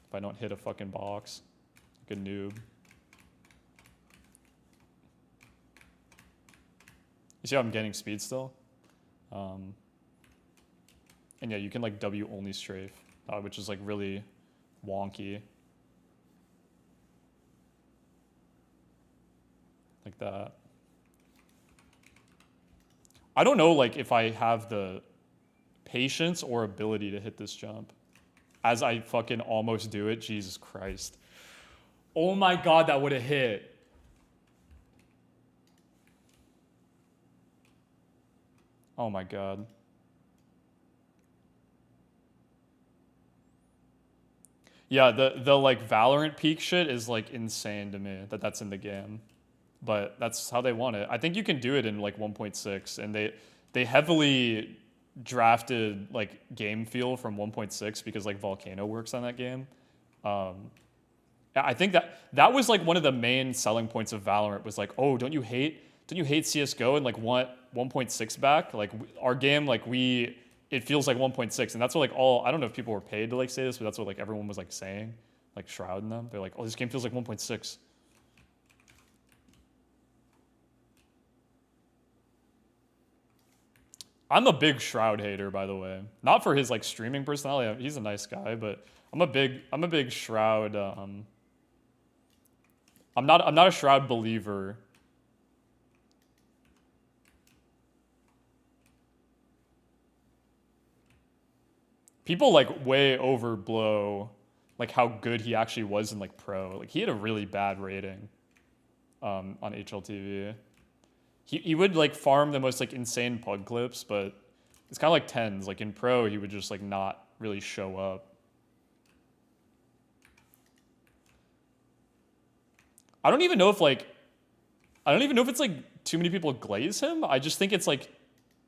If I don't hit a fucking box, like a noob. You see how I'm getting speed still? And yeah, you can like W only strafe, which is like really wonky. Like that. I don't know like if I have the patience or ability to hit this jump. As I fucking almost do it, Jesus Christ. Oh my God, that would have hit. Oh my God. Yeah, the like Valorant peak shit is like insane to me that's in the game. But that's how they want it. I think you can do it in like 1.6 and they heavily drafted like game feel from 1.6 because like Volcano works on that game. I think that was like one of the main selling points of Valorant was like, oh, don't you hate CS:GO and like want 1.6 back? Like our game, like it feels like 1.6, and that's what like I don't know if people were paid to like say this, but that's what like everyone was like saying, like shrouding them. They're like, oh, this game feels like 1.6. I'm a big Shroud hater, by the way. Not for his like streaming personality. He's a nice guy, but I'm a big Shroud. I'm not a Shroud believer. People like way overblow like how good he actually was in like pro. Like he had a really bad rating on HLTV. He would like farm the most like insane pug clips, but it's kind of like tens. Like in pro, he would just like not really show up. I don't even know if it's like too many people glaze him. I just think it's like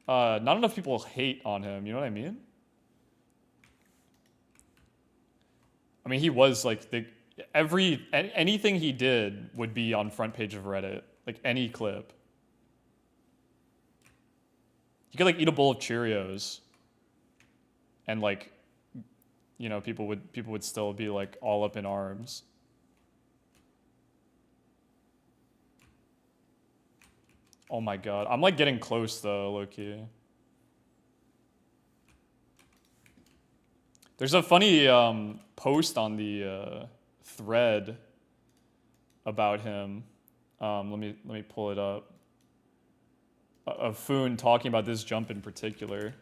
not enough people hate on him. You know what I mean? I mean, he was like anything he did would be on front page of Reddit. Like any clip. You could like eat a bowl of Cheerios, and like, you know, people would still be like all up in arms. Oh my God, I'm like getting close though, low key. There's a funny post on the thread about him. Let me pull it up. Of Phoon talking about this jump in particular.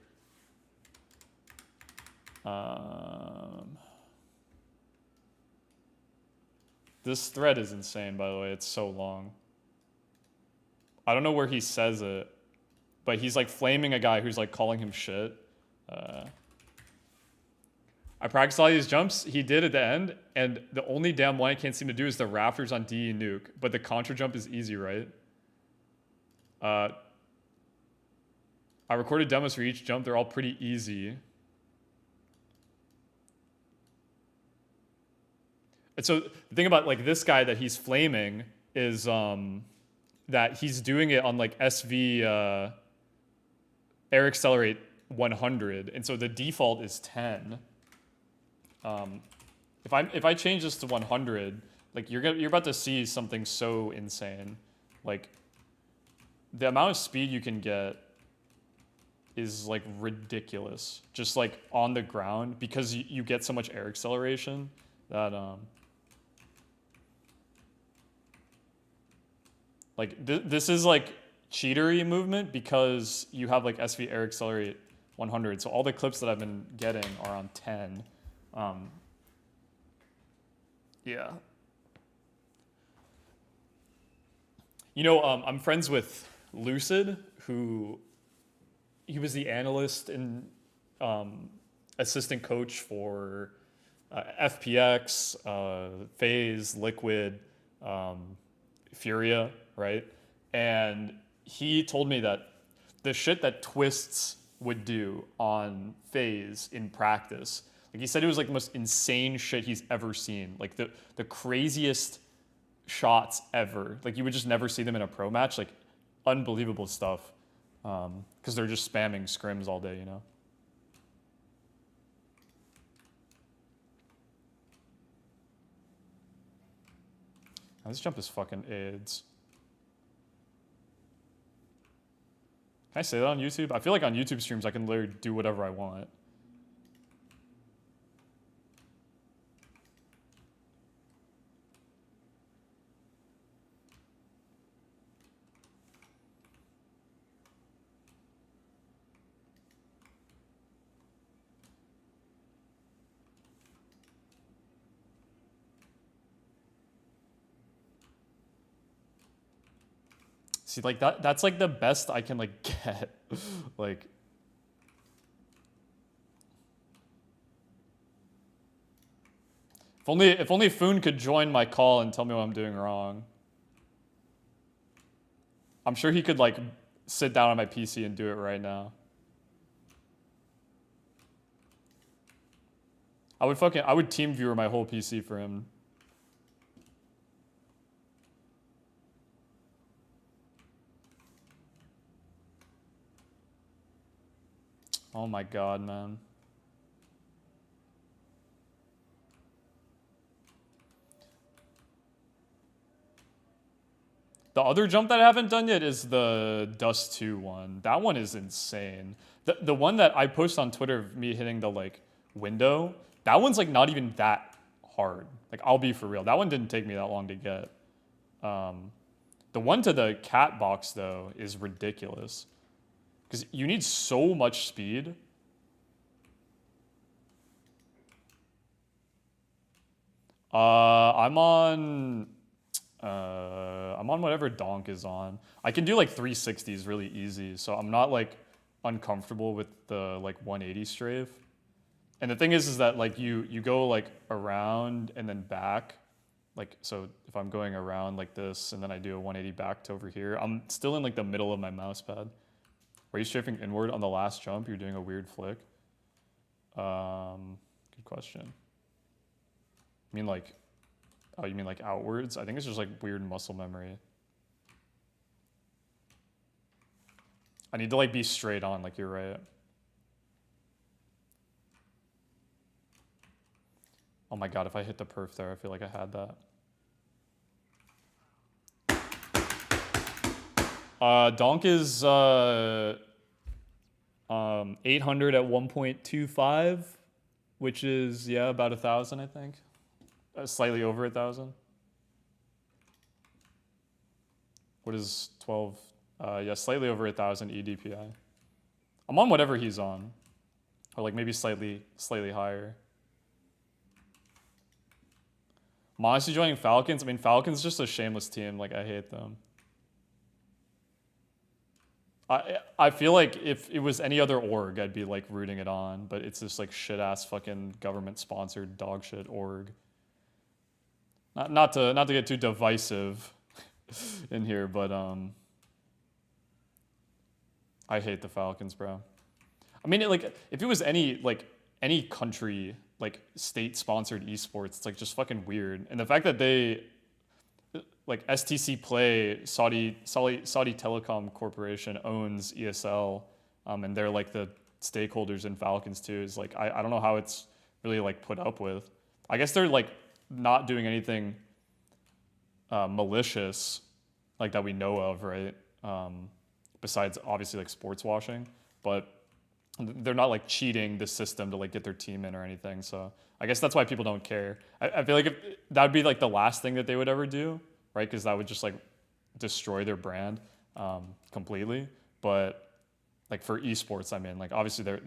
This thread is insane, by the way. It's so long. I don't know where he says it, but he's like flaming a guy who's like calling him shit. I practiced all these jumps he did at the end, and the only damn one I can't seem to do is the rafters on D and nuke, but the contra jump is easy, right? I recorded demos for each jump. They're all pretty easy. And so the thing about like this guy that he's flaming is that he's doing it on like SV air accelerate 100, and so the default is 10. If I change this to 100, like you're about to see something so insane. Like the amount of speed you can get is like ridiculous, just like on the ground, because you get so much air acceleration that Like this is like cheatery movement because you have like SV air accelerate 100. So all the clips that I've been getting are on 10. Yeah. You know, I'm friends with Lucid, who he was the analyst and assistant coach for FPX, Phase, Liquid, Furia, right? And he told me that the shit that Twists would do on Phase in practice, like he said, it was like the most insane shit he's ever seen. Like the craziest shots ever. Like you would just never see them in a pro match. Like unbelievable stuff. Because they're just spamming scrims all day, you know? Now, this jump is fucking AIDS. Can I say that on YouTube? I feel like on YouTube streams I can literally do whatever I want. See, like that's like the best I can like get. Like if only Phoon could join my call and tell me what I'm doing wrong. I'm sure he could like sit down on my PC and do it right now. I would team viewer my whole PC for him. Oh my god, man. The other jump that I haven't done yet is the Dust 2 one. That one is insane. The one that I post on Twitter of me hitting the like window, that one's like not even that hard. Like I'll be for real. That one didn't take me that long to get. The one to the cat box though is ridiculous. Because you need so much speed. I'm on whatever Donk is on. I can do like 360s really easy, so I'm not like uncomfortable with the like 180 strafe. And the thing is that like you go like around and then back. Like so if I'm going around like this and then I do a 180 back to over here, I'm still in like the middle of my mouse pad. Were you strafing inward on the last jump? You're doing a weird flick. Good question. I mean like, oh, you mean like outwards? I think it's just like weird muscle memory. I need to like be straight on, like you're right. Oh my god, if I hit the perf there, I feel like I had that. Donk is 800 at 1.25, which is, yeah, about 1,000, I think. Slightly over 1,000. What is 12? Yeah, slightly over 1,000 EDPI. I'm on whatever he's on. Or like maybe slightly higher. I'm honestly joining Falcons. I mean, Falcons just a shameless team. Like, I hate them. I feel like if it was any other org, I'd be like rooting it on. But it's this like shit-ass fucking government-sponsored dog shit org. Not to get too divisive in here, but I hate the Falcons, bro. I mean, like if it was any country like state-sponsored esports, it's like just fucking weird. And the fact that they like STC Play, Saudi Telecom Corporation owns ESL, and they're like the stakeholders in Falcons too. Is like I don't know how it's really like put up with. I guess they're like not doing anything malicious like that we know of, right? Besides obviously like sports washing, but they're not like cheating the system to like get their team in or anything. So I guess that's why people don't care. I feel like that would be like the last thing that they would ever do, right? Because that would just like destroy their brand completely. But like for esports, I mean, like obviously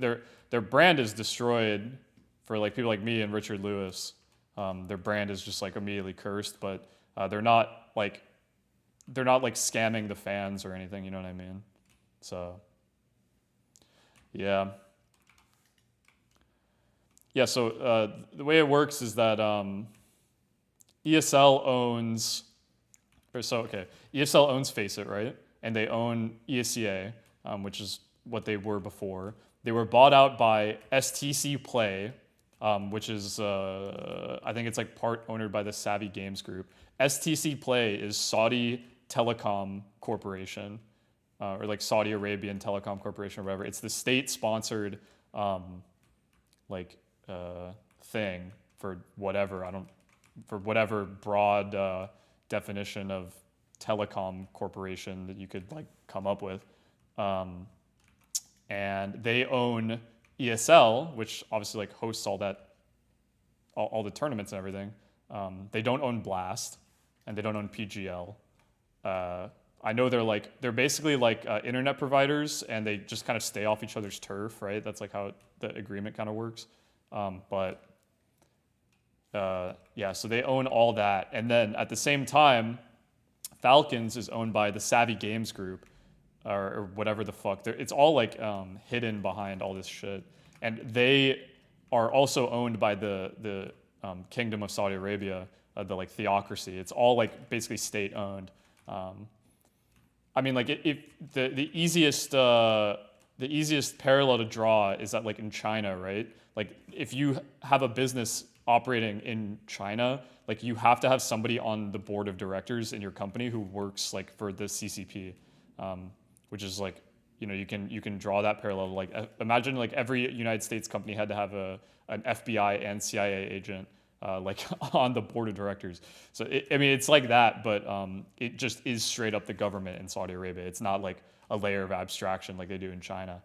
their brand is destroyed for like people like me and Richard Lewis. Their brand is just like immediately cursed, but they're not like scamming the fans or anything. You know what I mean? So yeah. Yeah, so the way it works is that ESL owns, ESL owns Faceit, right? And they own ESEA, which is what they were before. They were bought out by STC Play, which is, I think it's like part owned by the Savvy Games Group. STC Play is Saudi Telecom Corporation, or like Saudi Arabian Telecom Corporation or whatever. It's the state-sponsored, thing for whatever broad definition of telecom corporation that you could like come up with, and they own ESL, which obviously like hosts all the tournaments and everything. They don't own Blast, and they don't own PGL. I know they're basically like internet providers, and they just kind of stay off each other's turf, right? That's like how the agreement kind of works. So they own all that. And then at the same time, Falcons is owned by the Savvy Games Group, or whatever the fuck. It's all like hidden behind all this shit. And they are also owned by the Kingdom of Saudi Arabia, the like theocracy. It's all like basically state owned. I mean, like if the easiest parallel to draw is that like in China, right? Like if you have a business operating in China, like you have to have somebody on the board of directors in your company who works like for the CCP, which is like, you know, you can draw that parallel. Like imagine like every United States company had to have an FBI and CIA agent like on the board of directors. So it's like that, but it just is straight up the government in Saudi Arabia. It's not like a layer of abstraction like they do in China.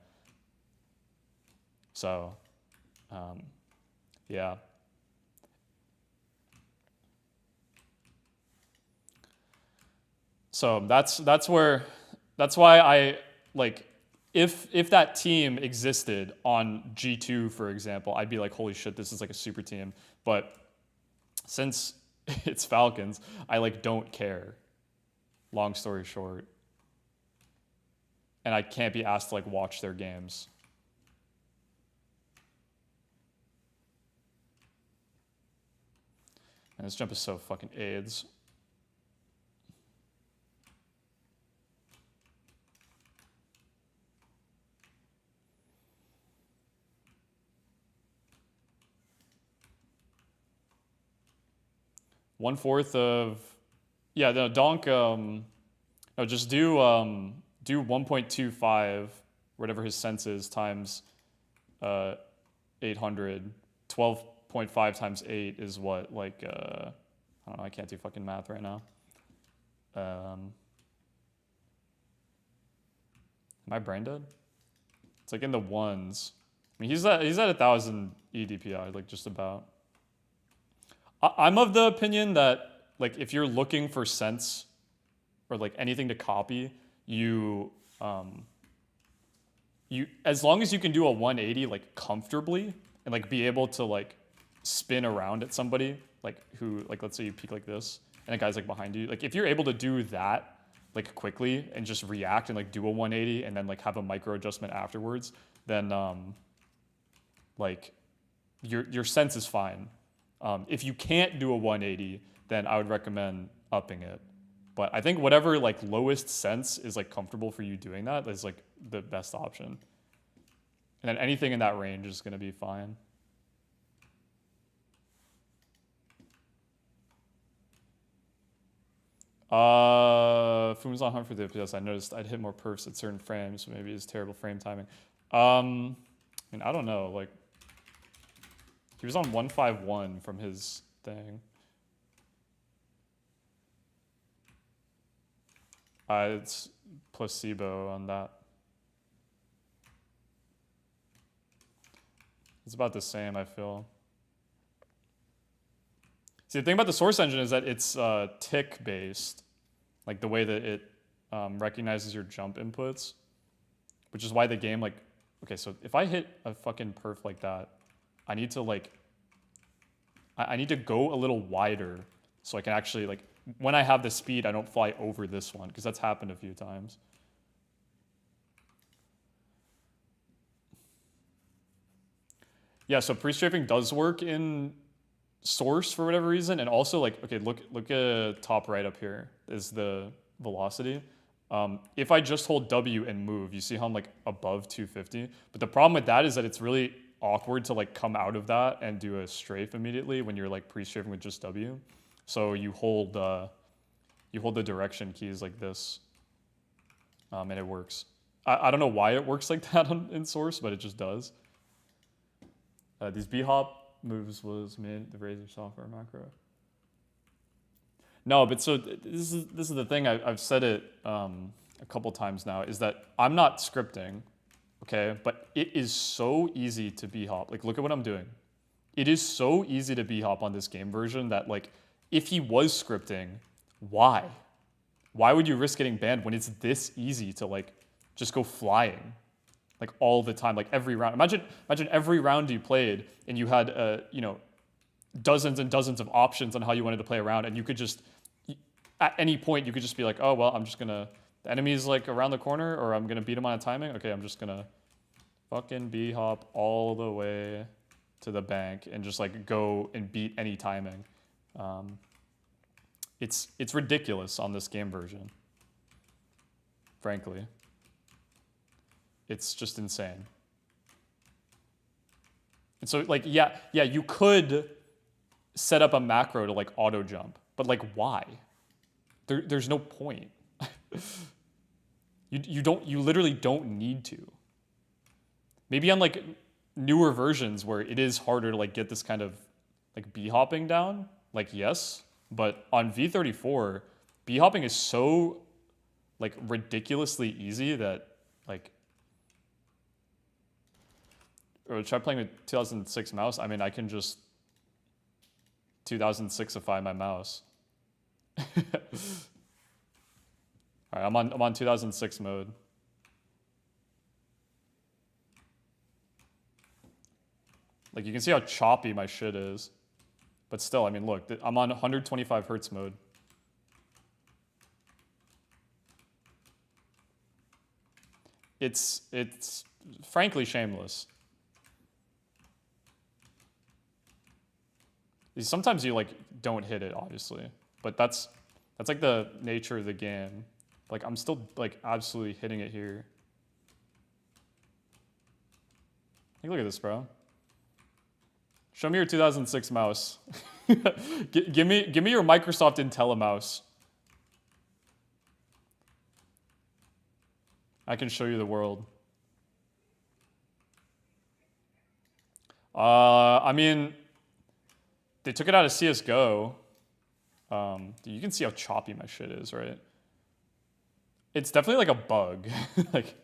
So yeah. So that's why I like if that team existed on G2, for example, I'd be like, holy shit, this is like a super team. But since it's Falcons, I like don't care. Long story short. And I can't be asked to like watch their games. And this jump is so fucking AIDS. One-fourth of, yeah, no, Donk, no, just do 1.25, whatever his sense is, times 800. 12.5 times 8 is what, like, I don't know, I can't do fucking math right now. Am I brain dead? It's like in the ones. I mean, he's at 1,000 EDPI, like just about. I'm of the opinion that like if you're looking for sense or like anything to copy, you as long as you can do a 180 like comfortably and like be able to like spin around at somebody like who like let's say you peek like this and a guy's like behind you, like if you're able to do that like quickly and just react and like do a 180 and then like have a micro adjustment afterwards, then like your sense is fine. If you can't do a 180, then I would recommend upping it. But I think whatever like lowest sense is like comfortable for you doing that is like the best option. And then anything in that range is going to be fine. Phoon's on hunt for the FPS. I noticed I'd hit more perfs at certain frames, so maybe it's terrible frame timing. I mean, I don't know, like he was on 151 from his thing. It's placebo on that. It's about the same, I feel. See, the thing about the source engine is that it's tick based. Like the way that it recognizes your jump inputs, which is why the game like, okay, so if I hit a fucking perf like that, I need to like, I need to go a little wider so I can actually like, when I have the speed, I don't fly over this one because that's happened a few times. Yeah, so pre-strafing does work in Source for whatever reason, and also like, okay, look at top right up here is the velocity. If I just hold W and move, you see how I'm like above 250? But the problem with that is that it's really awkward to like come out of that and do a strafe immediately when you're like pre-strafing with just W. So you hold the direction keys like this, and it works. I don't know why it works like that in Source, but it just does. These B-hop moves was made the Razor software macro. No, but so this is the thing. I've said it a couple times now, is that I'm not scripting, okay? But it is so easy to B-hop. Like, look at what I'm doing. It is so easy to B-hop on this game version that, like, if he was scripting, why? Why would you risk getting banned when it's this easy to, like, just go flying? Like, all the time, like, every round. Imagine every round you played and you had, you know, dozens and dozens of options on how you wanted to play around, and you could just, at any point, you could just be like, oh, well, I'm just gonna, the enemy's like around the corner, or I'm gonna beat him on a timing. Okay, I'm just gonna fucking B-hop all the way to the bank and just like go and beat any timing. It's ridiculous on this game version, frankly. It's just insane. And so like, yeah, you could set up a macro to like auto jump, but like why? There's no point. You literally don't need to. Maybe on like newer versions where it is harder to like get this kind of like B-hopping down, like yes, but on V34, B-hopping is so like ridiculously easy that like, or try playing with 2006 mouse. I mean, I can just 2006ify my mouse. All right, I'm on 2006 mode. Like you can see how choppy my shit is, but still, I mean, look, I'm on 125 hertz mode. It's frankly shameless. Sometimes you like don't hit it, obviously, but that's like the nature of the game. Like I'm still like absolutely hitting it here. Like, look at this, bro. Show me your 2006 mouse. give me your Microsoft IntelliMouse. I can show you the world. I mean, they took it out of CSGO. You can see how choppy my shit is, right? It's definitely like a bug. Like,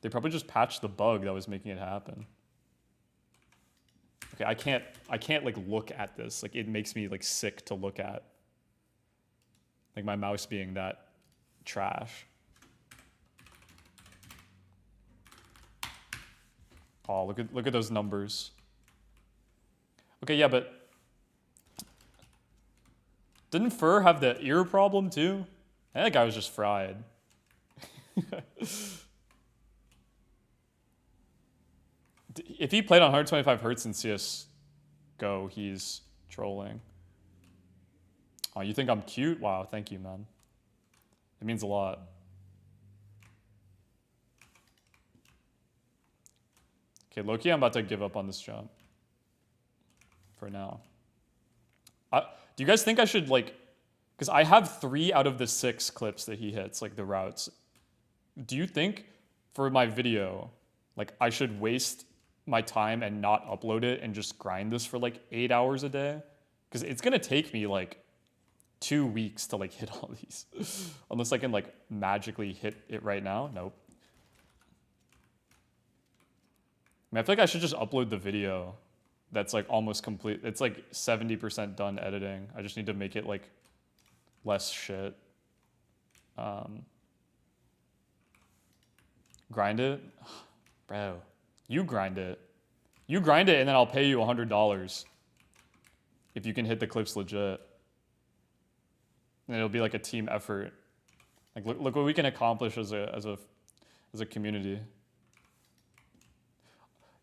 they probably just patched the bug that was making it happen. Okay, I can't like look at this. Like it makes me like sick to look at. Like my mouse being that trash. Oh, look at those numbers. Okay, yeah, but didn't Fur have the ear problem too? I think that guy was just fried. If he played on 125 hertz in CSGO, he's trolling. Oh, you think I'm cute? Wow, thank you, man. It means a lot. Okay, low-key, I'm about to give up on this jump. For now. Do you guys think I should, like... Because I have 3 out of the 6 clips that he hits, like the routes. Do you think, for my video, like, I should waste my time and not upload it and just grind this for, like, 8 hours a day? Because it's going to take me, like, 2 weeks to, like, hit all these. Unless I can, like, magically hit it right now. Nope. I mean, I feel like I should just upload the video that's like almost complete. It's like 70% done editing. I just need to make it like less shit. Grind it? Bro, you grind it. You grind it and then I'll pay you $100 if you can hit the clips legit. And it'll be like a team effort. Like look what we can accomplish as a community.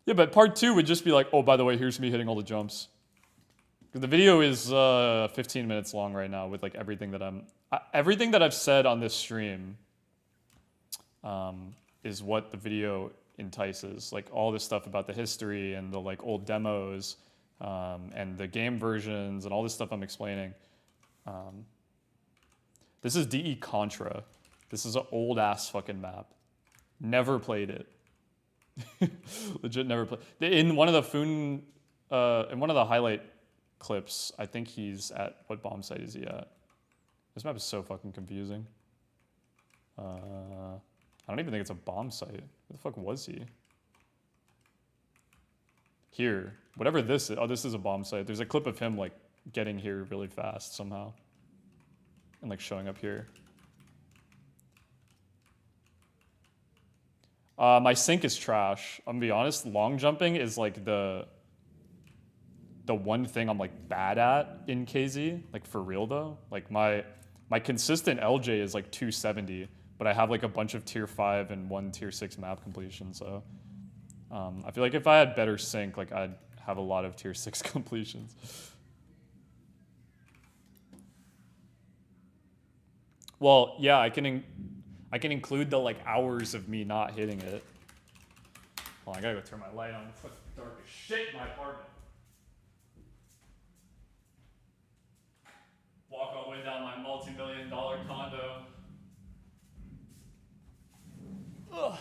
Yeah, but part 2 would just be like, oh, by the way, here's me hitting all the jumps. The video is 15 minutes long right now with like everything that I've said on this stream is what the video entices. Like all this stuff about the history and the like old demos and the game versions and all this stuff I'm explaining. This is DE Contra. This is an old ass fucking map. Never played it. Legit never played. In one of the Phoon, in one of the highlight clips, I think he's at, what bomb site is he at? This map is so fucking confusing. I don't even think it's a bomb site. Where the fuck was he? Here. Whatever this is. Oh, this is a bomb site. There's a clip of him like getting here really fast somehow. And like showing up here. My sync is trash. I'm gonna be honest, long jumping is like the one thing I'm like bad at in KZ. Like for real though. Like my consistent LJ is like 270, but I have like a bunch of tier 5 and 1 tier 6 map completion, so I feel like if I had better sync, like I'd have a lot of tier 6 completions. Well, yeah, I can include the like hours of me not hitting it. Hold on, I gotta go turn my light on. It's fucking dark as shit in my apartment. Walk all the way down my multi-million-dollar condo. Ugh.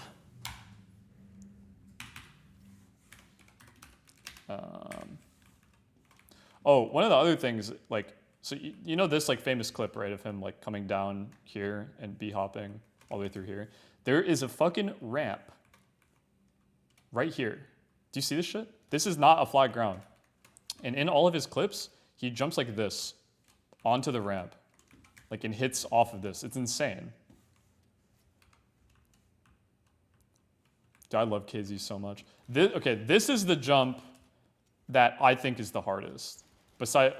Oh, one of the other things, like, so you know this like famous clip, right, of him like coming down here and b-hopping all the way through here. There is a fucking ramp right here. Do you see this shit? This is not a flat ground. And in all of his clips, he jumps like this onto the ramp, like and hits off of this. It's insane. Dude, I love KZ so much. This is the jump that I think is the hardest. Besides,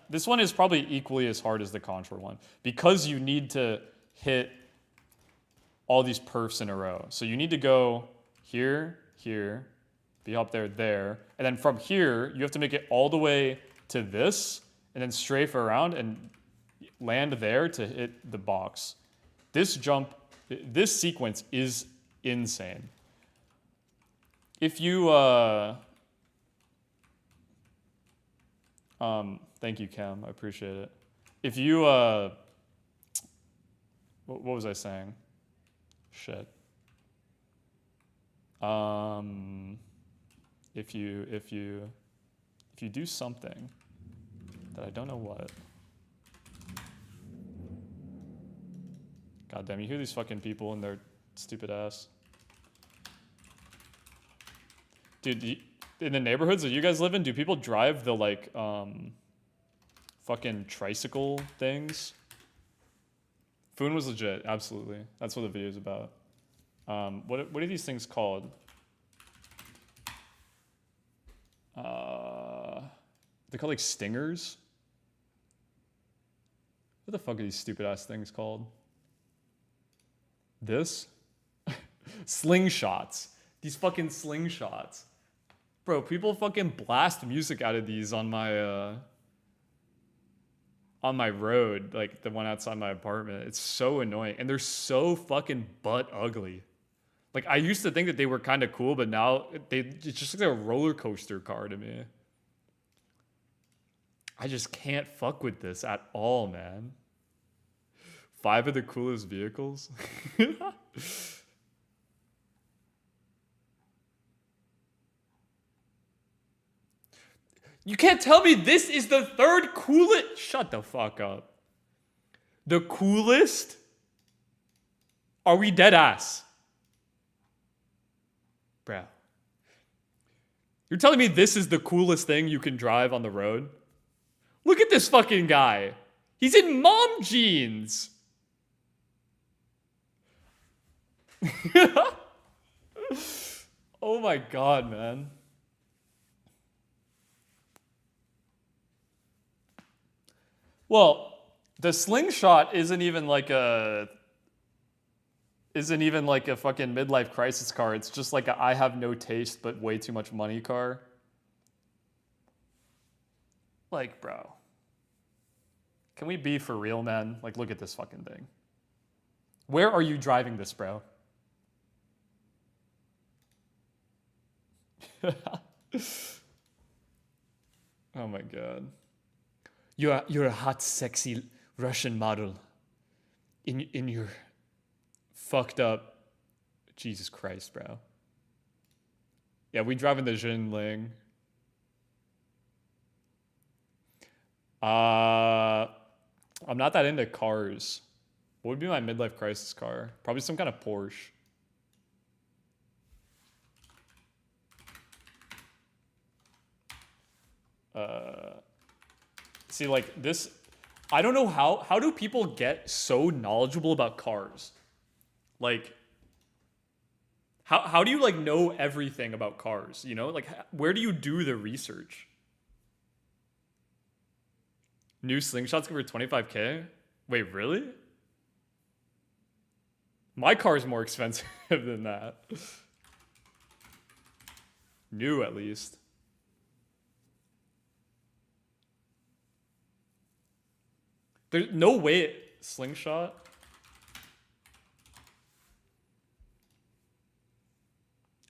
this one is probably equally as hard as the Contra one because you need to hit all these perfs in a row. So you need to go here, here, be up there, there, and then from here you have to make it all the way to this, and then strafe around and land there to hit the box. This jump, this sequence is insane. If you thank you, Cam. I appreciate it. If you, what was I saying? Shit. If you do something that I don't know what. God damn, you hear these fucking people and their stupid ass. Dude, in the neighborhoods that you guys live in, do people drive the like fucking tricycle things? Phoon was legit, absolutely. That's what the video is about. What are these things called? They're called like stingers. What the fuck are these stupid ass things called? This? Slingshots. These fucking slingshots. Bro, people fucking blast music out of these on my road, like the one outside my apartment. It's so annoying. And they're so fucking butt ugly. Like, I used to think that they were kind of cool, but now it's just like a roller coaster car to me. I just can't fuck with this at all, man. 5 of the coolest vehicles. You can't tell me this is the third coolest. Shut the fuck up. The coolest? Are we dead ass? Bro. You're telling me this is the coolest thing you can drive on the road? Look at this fucking guy. He's in mom jeans. Oh my god, man. Well, the slingshot isn't even like a fucking midlife crisis car. It's just like a I have no taste but way too much money car. Like, bro. Can we be for real, man? Like, look at this fucking thing. Where are you driving this, bro? Oh my god. You're a hot, sexy Russian model. In your fucked up. Jesus Christ, bro. Yeah, we driving the Jinling. I'm not that into cars. What would be my midlife crisis car? Probably some kind of Porsche. See, like this, I don't know how do people get so knowledgeable about cars? Like, how do you like know everything about cars? You know, like where do you do the research? New slingshots go for 25K? Wait, really? My car's more expensive than that. New, at least. There's no way slingshot.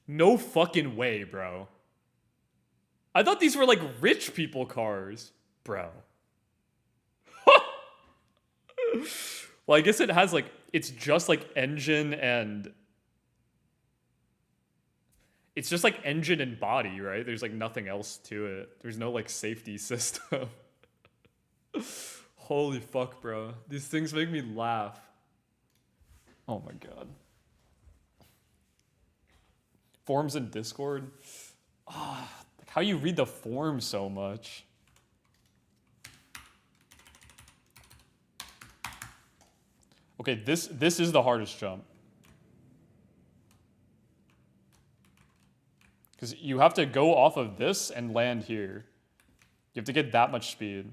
No fucking way, bro. I thought these were like rich people cars, bro. Well, I guess it has like, it's just like engine and... It's just like engine and body, right? There's like nothing else to it. There's no like safety system. Holy fuck, bro. These things make me laugh. Oh my god. Forums in Discord? Like how you read the form so much. Okay, this is the hardest jump. Because you have to go off of this and land here. You have to get that much speed.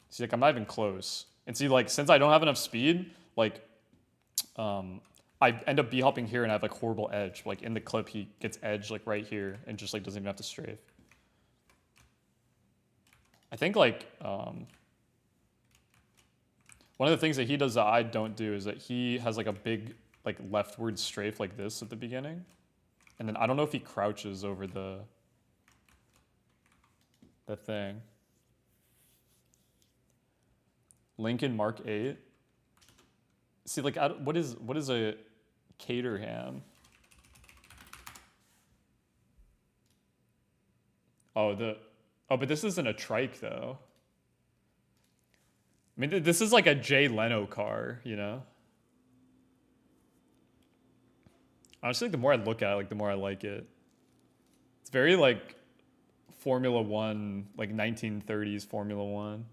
See, like, I'm not even close. And see, like, since I don't have enough speed, like, I end up b-hopping here and I have, like, horrible edge. Like, in the clip, he gets edge, like, right here and just, like, doesn't even have to strafe. I think, like, one of the things that he does that I don't do is that he has, like, a big, like, leftward strafe like this at the beginning. And then I don't know if he crouches over the thing. Lincoln Mark 8. See, like, what is a Caterham? Oh, but this isn't a trike though. I mean, this is like a Jay Leno car, you know? Honestly, like, the more I look at it, like, the more I like it. It's very, like, Formula One, like, 1930s Formula One.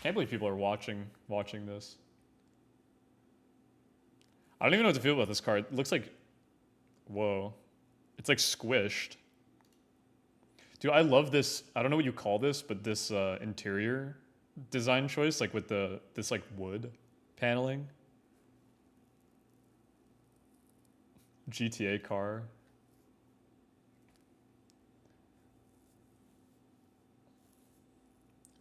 Can't believe people are watching this. I don't even know what to feel about this car. It looks like, whoa. It's, like, squished. Dude, I love this, I don't know what you call this, but this interior design choice, like with this like wood paneling. GTA car.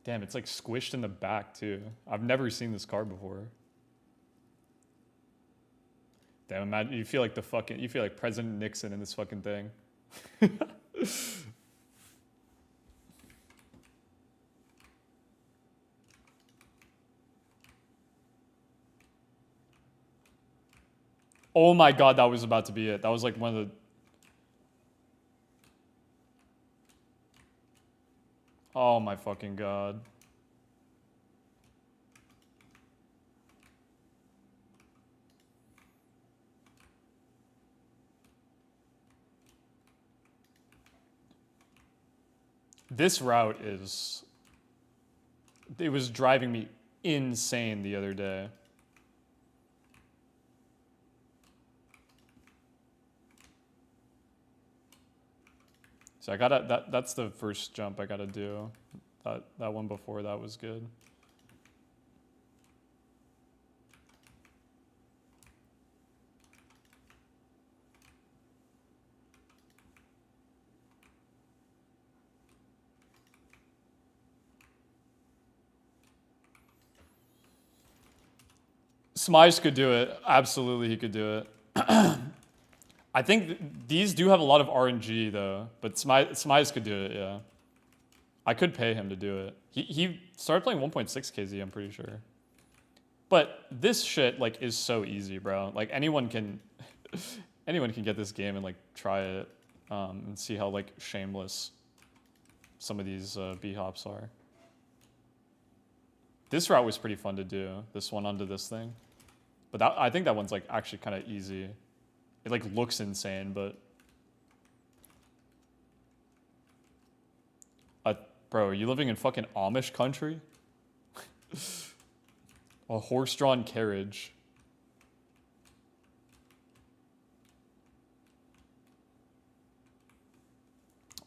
Damn, it's like squished in the back too. I've never seen this car before. Damn, imagine, you feel like President Nixon in this fucking thing. Oh my god, that was about to be it. That was like one of the... Oh my fucking god. This route is, it was driving me insane the other day. So I gotta, that's the first jump I gotta do. That one before that was good. Smize could do it. Absolutely, he could do it. I think these do have a lot of RNG though, but Smize could do it, yeah. I could pay him to do it. He started playing 1.6 KZ, I'm pretty sure. But this shit like is so easy, bro. Like anyone can anyone can get this game and like try it and see how like shameless some of these B-hops are. This route was pretty fun to do, this one onto this thing. But that, I think that one's like actually kind of easy. It like looks insane, but... bro, are you living in fucking Amish country? A horse-drawn carriage.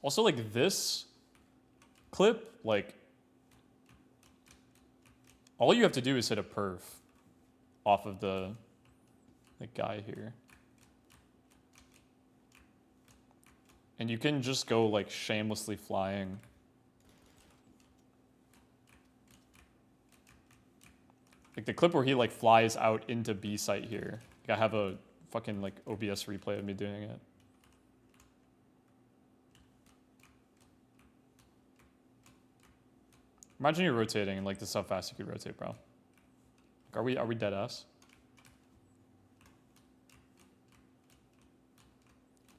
Also, like this clip, like... all you have to do is hit a perf off of the guy here. And you can just go like shamelessly flying. Like the clip where he like flies out into B site here. Like I have a fucking like OBS replay of me doing it. Imagine you're rotating and like this is how fast you could rotate, bro. Like, are we dead ass?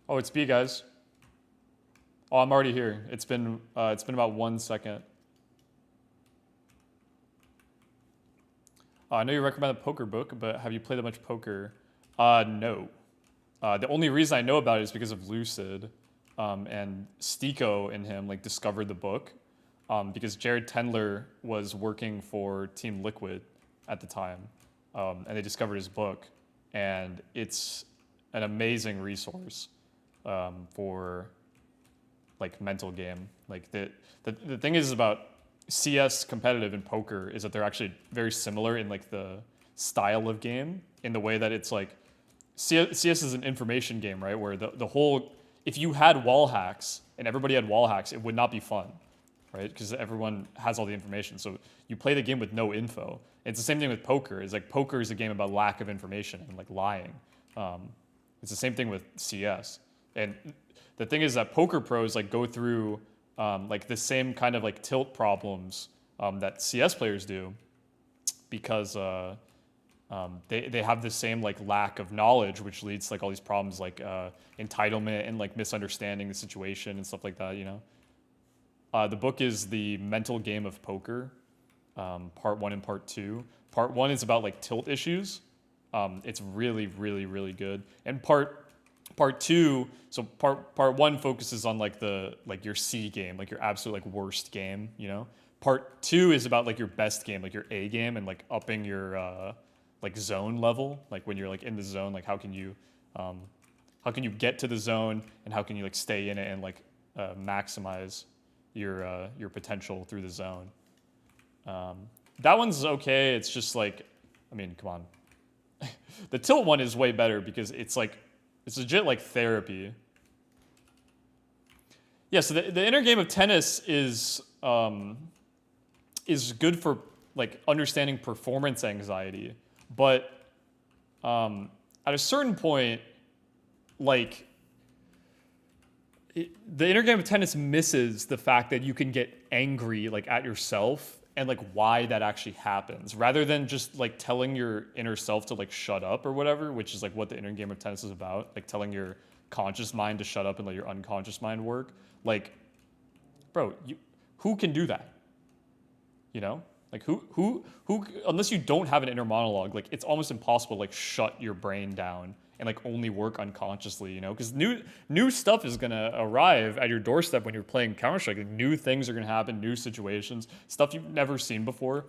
Oh, it's B, guys. Oh, I'm already here. It's been about 1 second. I know you recommend a poker book, but have you played that much poker? No. The only reason I know about it is because of Lucid, and Stiko and him like discovered the book, because Jared Tendler was working for Team Liquid at the time, and they discovered his book, and it's an amazing resource for like mental game. Like the thing is about CS competitive and poker is that they're actually very similar in like the style of game, in the way that it's like CS is an information game, right? Where the whole, if you had wall hacks and everybody had wall hacks, it would not be fun, right? Because everyone has all the information. So you play the game with no info. It's the same thing with poker. It's like poker is a game about lack of information and like lying. It's the same thing with CS. And the thing is that poker pros like go through like the same kind of like tilt problems that CS players do, because they have the same like lack of knowledge, which leads to like all these problems like entitlement and like misunderstanding the situation and stuff like that, you know? The book is The Mental Game of Poker, part 1 and part 2. Part 1 is about like tilt issues. It's really, really, really good. And part 2, so part 1 focuses on like your C game, like your absolute like worst game, you know? Part 2 is about like your best game, like your A game, and like upping your like zone level, like when you're like in the zone, like how can you get to the zone, and how can you like stay in it and like maximize your potential through the zone. That one's okay. It's just like, I mean, come on. The tilt one is way better because it's like, it's legit like therapy. Yeah, so the inner game of tennis is good for like understanding performance anxiety, but at a certain point, like the inner game of tennis misses the fact that you can get angry like at yourself and like why that actually happens, rather than just like telling your inner self to like shut up or whatever, which is like what the inner game of tennis is about, like telling your conscious mind to shut up and let your unconscious mind work. Like, bro, who can do that? You know, like who unless you don't have an inner monologue, like it's almost impossible to like shut your brain down and like only work unconsciously, you know? Because new stuff is gonna arrive at your doorstep when you're playing Counter-Strike. Like, new things are gonna happen, new situations, stuff you've never seen before.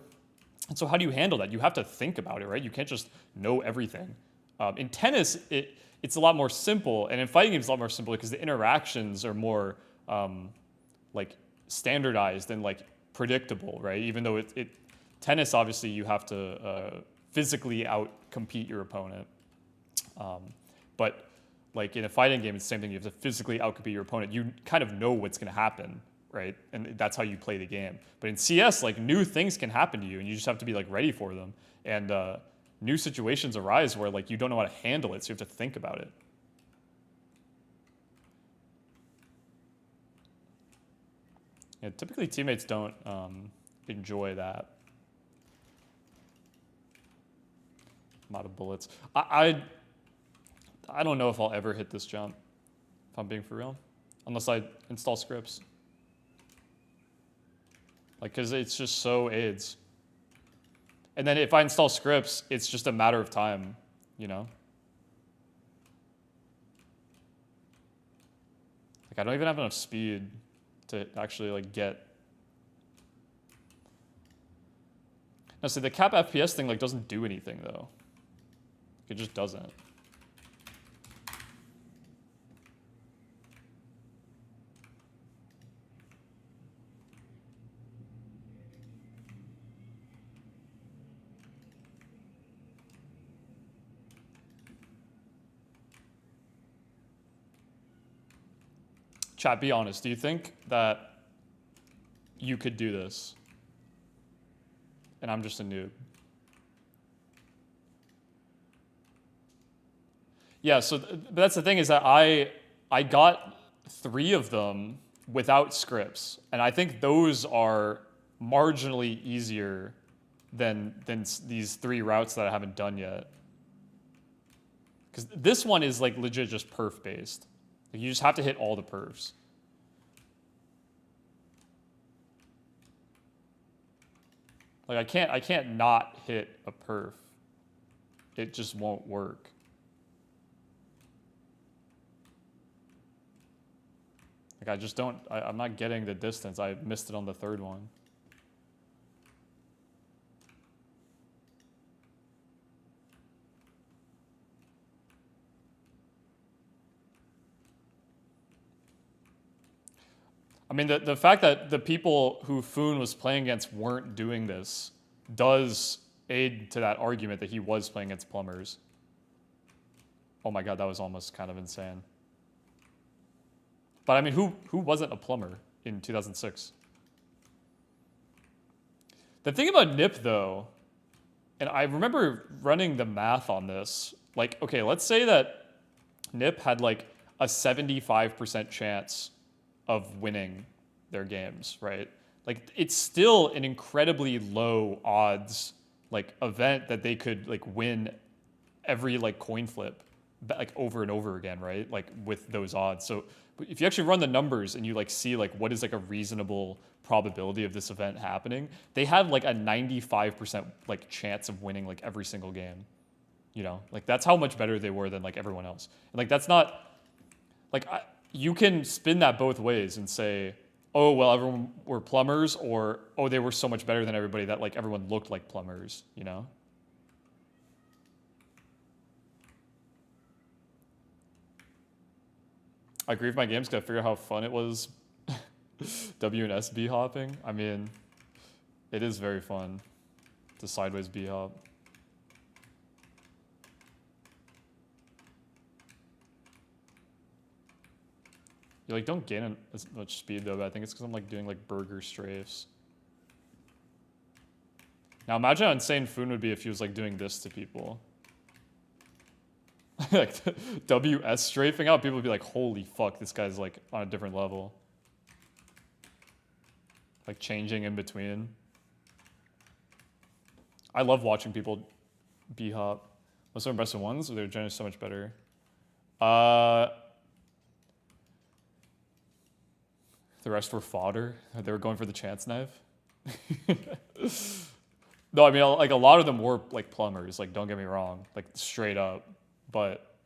And so how do you handle that? You have to think about it, right? You can't just know everything. In tennis, it's a lot more simple, and in fighting games, it's a lot more simple because the interactions are more like standardized and like predictable, right? Even though tennis, obviously, you have to physically out-compete your opponent. But like in a fighting game, it's the same thing. You have to physically out-compete your opponent. You kind of know what's going to happen, right? And that's how you play the game. But in CS, like new things can happen to you, and you just have to be like ready for them. And new situations arise where like you don't know how to handle it, so you have to think about it. Yeah, typically teammates don't enjoy that. I'm out of bullets. I don't know if I'll ever hit this jump, if I'm being for real, unless I install scripts. Like, cause it's just so AIDS. And then if I install scripts, it's just a matter of time, you know? Like, I don't even have enough speed to actually like get. Now, see, the cap FPS thing like doesn't do anything though. It just doesn't. Chat, be honest. Do you think that you could do this? And I'm just a noob. Yeah, so but that's the thing is that I got 3 of them without scripts, and I think those are marginally easier than these 3 routes that I haven't done yet. Because this one is like legit just perf based. Like, you just have to hit all the perfs. Like I can't not hit a perf. It just won't work. Like I just don't, I'm not getting the distance. I missed it on the 3rd one. I mean, the fact that the people who Phoon was playing against weren't doing this does aid to that argument that he was playing against plumbers. Oh my god, that was almost kind of insane. But I mean, who wasn't a plumber in 2006? The thing about NIP though, and I remember running the math on this, like, okay, let's say that NIP had like a 75% chance of winning their games, right? Like, it's still an incredibly low odds like event that they could like win every like coin flip like over and over again, right? Like with those odds. So if you actually run the numbers and you like see like what is like a reasonable probability of this event happening, they had like a 95% like chance of winning like every single game. You know, like that's how much better they were than like everyone else. And like that's not like you can spin that both ways and say, oh, well, everyone were plumbers, or, oh, they were so much better than everybody that, like, everyone looked like plumbers, you know? I agree with my games because I figured out how fun it was W and S B hopping. I mean, it is very fun to sideways B hop. You like don't gain as much speed though, but I think it's because I'm like doing like burger strafes. Now imagine how insane Phoon would be if he was like doing this to people. Like WS strafing out, people would be like, holy fuck, this guy's like on a different level. Like changing in between. I love watching people B-hop. Most of the best ones, they're generally so much better. The rest were fodder. They were going for the chance knife. No, I mean, like a lot of them were like plumbers, like don't get me wrong, like straight up. But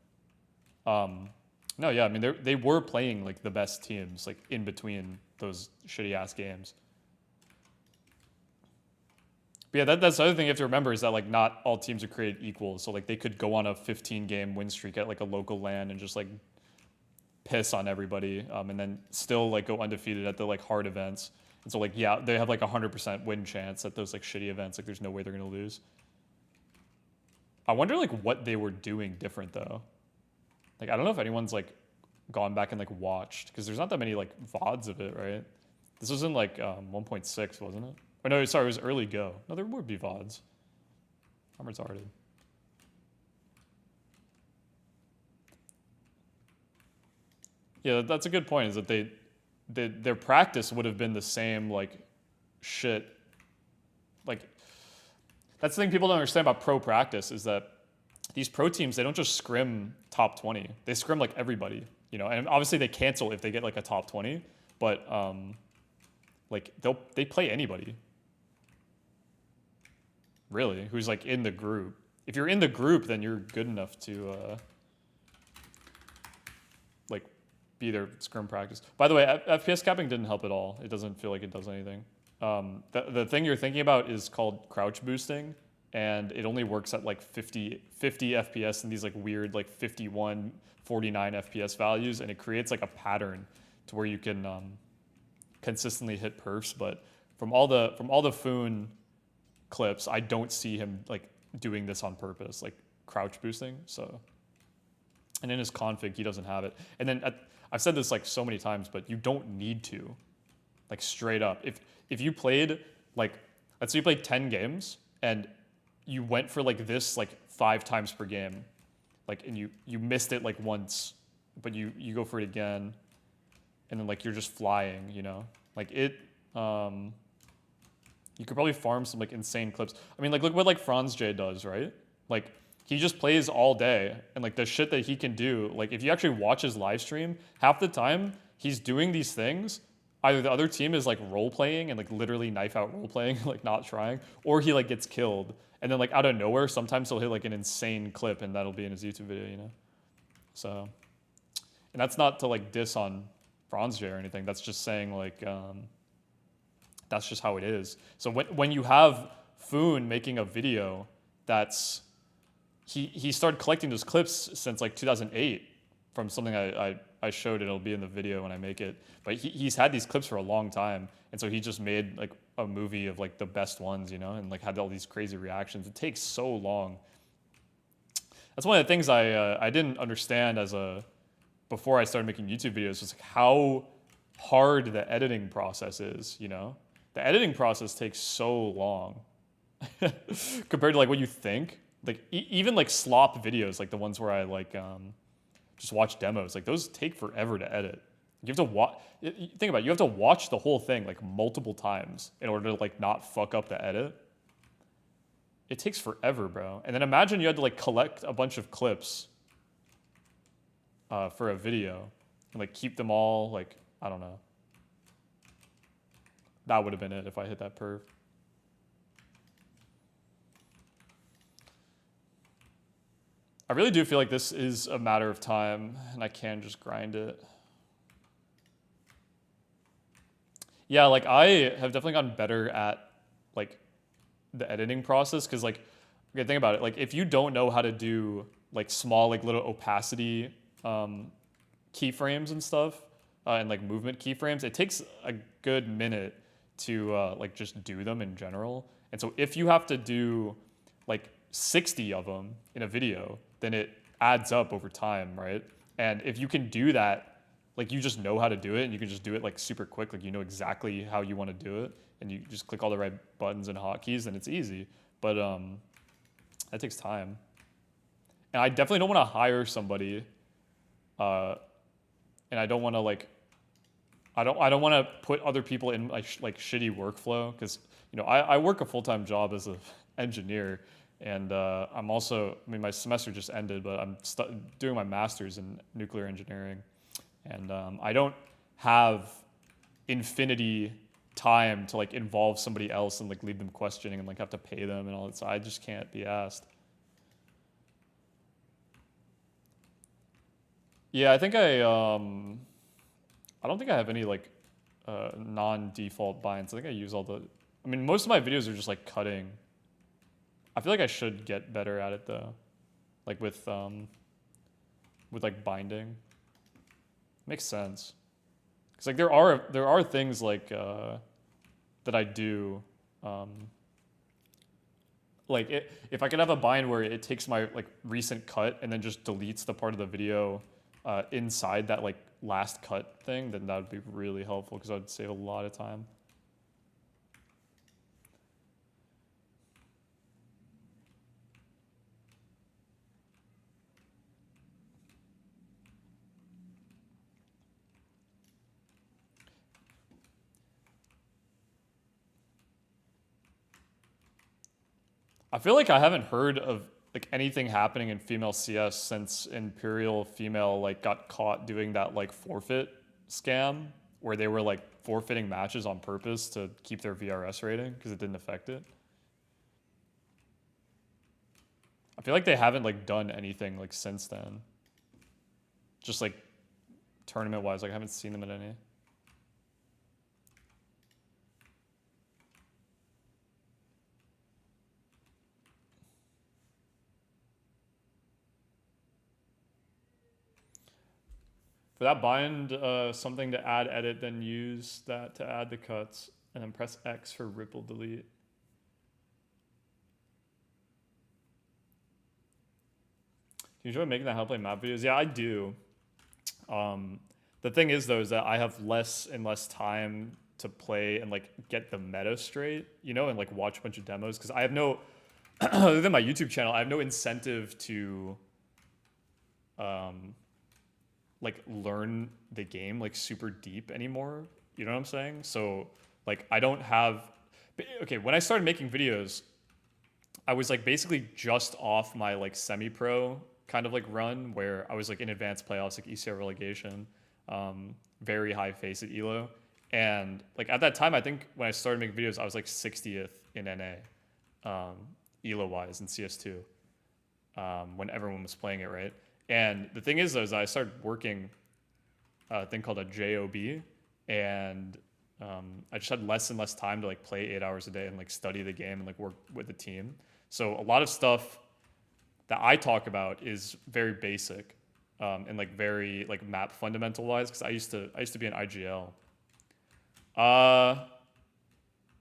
No, yeah, I mean they were playing like the best teams like in between those shitty ass games. But yeah, that's the other thing you have to remember is that like not all teams are created equal. So like they could go on a 15 game win streak at like a local LAN and just like piss on everybody, and then still like go undefeated at the like hard events. And so like yeah, they have like 100% win chance at those like shitty events. Like there's no way they're gonna lose. I wonder like what they were doing different though. Like I don't know if anyone's like gone back and like watched because there's not that many like VODs of it, right? This was in like 1.6, wasn't it? Or no, sorry, it was early go. No, there would be VODs. I'm retarded. Yeah, that's a good point. Is that their practice would have been the same like shit. Like that's the thing people don't understand about pro practice is that these pro teams, they don't just scrim top 20. They scrim like everybody, you know. And obviously they cancel if they get like a top 20, but like they play anybody. Really, who's like in the group. If you're in the group, then you're good enough to like be their scrim practice. By the way, FPS capping didn't help at all. It doesn't feel like it does anything. The thing you're thinking about is called crouch boosting, and it only works at like 50 FPS and these like weird like 51, 49 FPS values, and it creates like a pattern to where you can consistently hit perfs. But from all the Phoon clips, I don't see him like doing this on purpose, like crouch boosting. So, and in his config, he doesn't have it. And then I've said this like so many times, but you don't need to, like straight up. If you played like, let's say you played 10 games and you went for like this like 5 times per game, like and you missed it like once, but you go for it again, and then like you're just flying, you know, like it. You could probably farm some like insane clips. I mean, like look what like Franz J does, right? Like he just plays all day, and like the shit that he can do. Like if you actually watch his live stream, half the time he's doing these things. Either the other team is like role playing and like literally knife out role playing, like not trying, or he like gets killed, and then like out of nowhere, sometimes he'll hit like an insane clip, and that'll be in his YouTube video, you know. So, and that's not to like diss on Franz J or anything. That's just saying like. That's just how it is. So when you have Phoon making a video that's, he started collecting those clips since like 2008 from something I showed, and it'll be in the video when I make it. But he's had these clips for a long time. And so he just made like a movie of like the best ones, you know, and like had all these crazy reactions. It takes so long. That's one of the things I didn't understand before I started making YouTube videos, was like how hard the editing process is, you know? The editing process takes so long compared to like what you think. Like even like slop videos, like the ones where I like just watch demos, like those take forever to edit. You have to watch. Think about it, you have to watch the whole thing like multiple times in order to like not fuck up the edit. It takes forever, bro. And then imagine you had to like collect a bunch of clips for a video and like keep them all like, I don't know. That would have been it if I hit that perf. I really do feel like this is a matter of time, and I can just grind it. Yeah, like I have definitely gotten better at like the editing process, because like, okay, think about it. Like if you don't know how to do like small like little opacity keyframes and stuff, and like movement keyframes, it takes a good minute to like just do them in general. And so if you have to do like 60 of them in a video, then it adds up over time, right? And if you can do that, like you just know how to do it, and you can just do it like super quick, like you know exactly how you want to do it, and you just click all the right buttons and hotkeys, and it's easy. But that takes time. And I definitely don't want to hire somebody, and I don't want to like, I don't want to put other people in like shitty workflow, because you know I work a full-time job as an engineer, and I'm also, I mean, my semester just ended, but I'm doing my master's in nuclear engineering, and I don't have infinity time to like involve somebody else and like leave them questioning and like have to pay them and all that. So I just can't be asked. Yeah, I don't think I have any like non-default binds. I think I use all the. I mean, most of my videos are just like cutting. I feel like I should get better at it though, like with like binding. Makes sense. Cause like there are things like that I do. Um, if I could have a bind where it takes my like recent cut and then just deletes the part of the video inside that like last cut thing, then that would be really helpful because I would save a lot of time. I feel like I haven't heard of like anything happening in female CS since Imperial Female like got caught doing that like forfeit scam where they were like forfeiting matches on purpose to keep their VRS rating because it didn't affect it. I feel like they haven't like done anything like since then. Just like tournament wise, like I haven't seen them in any. For that bind, something to add edit, then use that to add the cuts, and then press X for ripple delete. Do you enjoy making the how to play map videos? Yeah, I do. The thing is though, is that I have less and less time to play and like get the meta straight, you know, and like watch a bunch of demos because I have no, other than my YouTube channel, I have no incentive to like learn the game like super deep anymore. You know what I'm saying? So like I don't have, okay, when I started making videos, I was like basically just off my like semi-pro kind of like run where I was like in advanced playoffs, like ECR relegation, very high face at ELO. And like at that time, I think when I started making videos, I was like 60th in NA, ELO wise in CS2, when everyone was playing it, right? And the thing is, though, is I started working a thing called a JOB, and I just had less and less time to like play 8 hours a day and like study the game and like work with the team. So a lot of stuff that I talk about is very basic and like very like map fundamental wise because I used to be an IGL.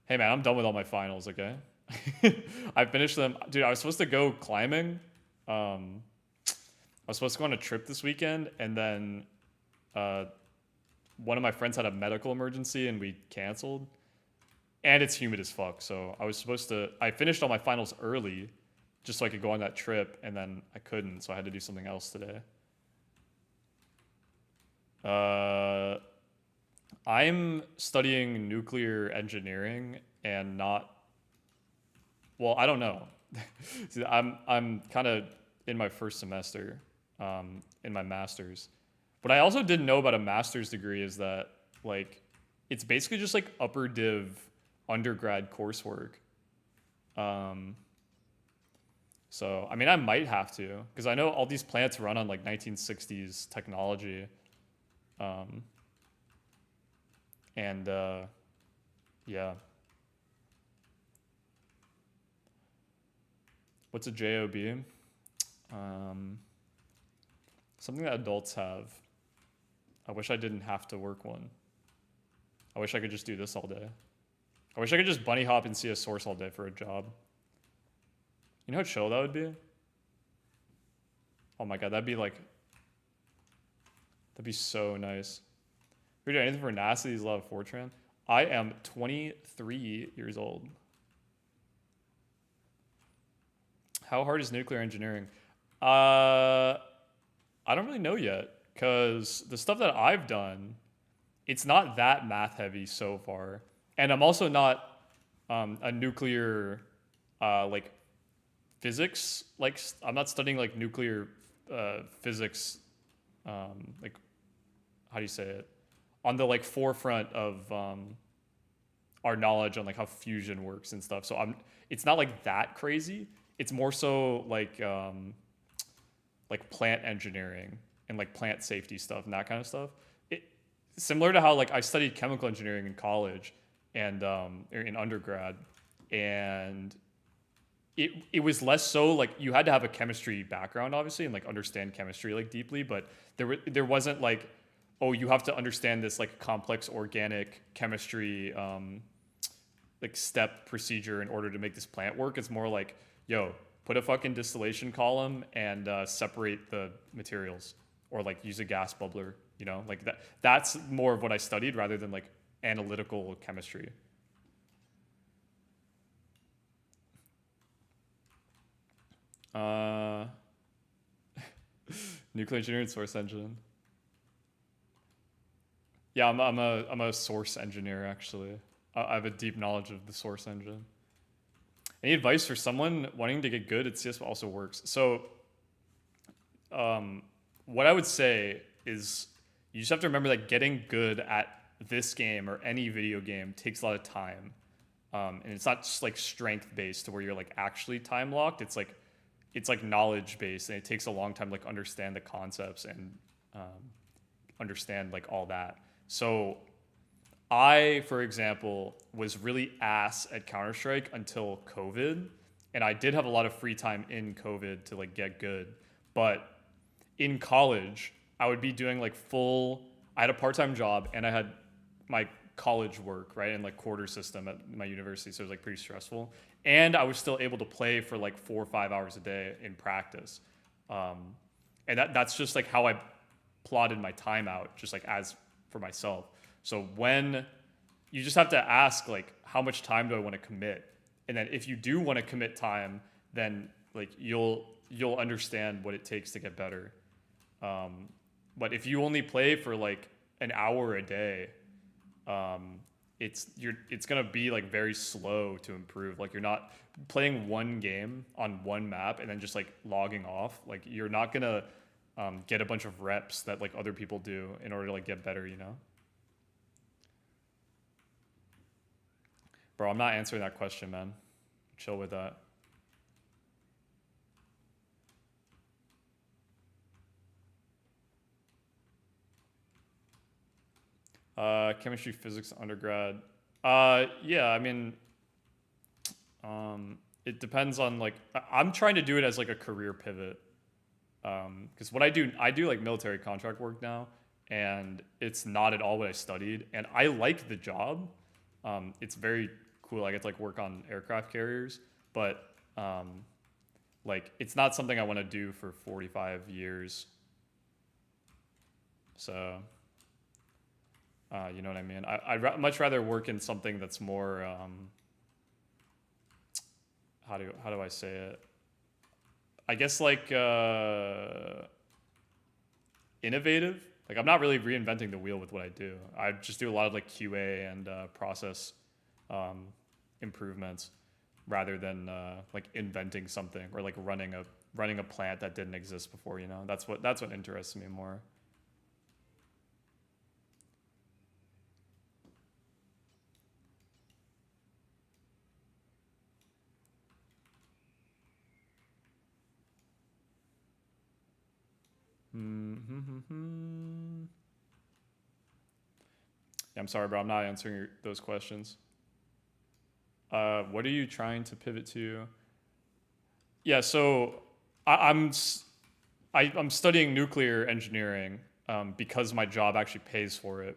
Hey man, I'm done with all my finals. Okay, I finished them, dude. I was supposed to go climbing. I was supposed to go on a trip this weekend, and then one of my friends had a medical emergency, and we canceled. And it's humid as fuck, so I finished all my finals early, just so I could go on that trip, and then I couldn't, so I had to do something else today. I'm studying nuclear engineering and not. Well, I don't know. See, I'm kind of in my first semester. In my master's. What I also didn't know about a master's degree is that like it's basically just like upper div undergrad coursework. So I mean I might have to because I know all these plants run on like 1960s technology. And yeah. What's a JOB? Something that adults have. I wish I didn't have to work one. I wish I could just do this all day. I wish I could just bunny hop and see a source all day for a job. You know how chill that would be? Oh my god, that'd be so nice. If you're doing anything for NASA, these love Fortran. I am 23 years old. How hard is nuclear engineering? I don't really know yet because the stuff that I've done, it's not that math heavy so far. And I'm also not a nuclear like physics, like I'm not studying like nuclear physics, like how do you say it? On the like forefront of our knowledge on like how fusion works and stuff. So it's not like that crazy. It's more so like plant engineering and like plant safety stuff and that kind of stuff. It, similar to how like I studied chemical engineering in college and or in undergrad, and it was less so like you had to have a chemistry background obviously and like understand chemistry like deeply, but there wasn't like, oh, you have to understand this like complex organic chemistry like step procedure in order to make this plant work. It's more like, yo, put a fucking distillation column and separate the materials, or like use a gas bubbler, you know, like that's more of what I studied rather than like analytical chemistry. Uh, nuclear engineering source engine. Yeah, I'm a source engineer actually. I have a deep knowledge of the source engine. Any advice for someone wanting to get good at CS but also works? So, what I would say is you just have to remember that getting good at this game or any video game takes a lot of time. And it's not just like strength based to where you're like actually time locked. It's like knowledge based, and it takes a long time to like understand the concepts and understand like all that. So I, for example, was really ass at Counter-Strike until COVID, and I did have a lot of free time in COVID to like get good. But in college, I would be doing like I had a part-time job and I had my college work, right, and like quarter system at my university, so it was like pretty stressful. And I was still able to play for like 4 or 5 hours a day in practice. And that's just like how I plotted my time out, just like as for myself. So when you just have to ask like, how much time do I want to commit? And then if you do want to commit time, then like you'll understand what it takes to get better. But if you only play for like an hour a day, it's gonna be like very slow to improve. Like you're not playing one game on one map and then just like logging off. Like you're not gonna get a bunch of reps that like other people do in order to like get better, you know? Bro, I'm not answering that question, man. Chill with that. Chemistry, physics, undergrad. Yeah, I mean, it depends on like, I'm trying to do it as like a career pivot. Because what I do like military contract work now, and it's not at all what I studied. And I like the job. It's very cool. I get to like work on aircraft carriers, but like it's not something I want to do for 45 years. So, you know what I mean? I'd much rather work in something that's more, how do I say it? I guess like innovative. Like I'm not really reinventing the wheel with what I do. I just do a lot of like QA and process improvements rather than like inventing something or like running a plant that didn't exist before. You know, that's what interests me more. Mm-hmm. Yeah, I'm sorry, bro. I'm not answering those questions. What are you trying to pivot to? Yeah, so I, I'm s- I'm studying nuclear engineering because my job actually pays for it.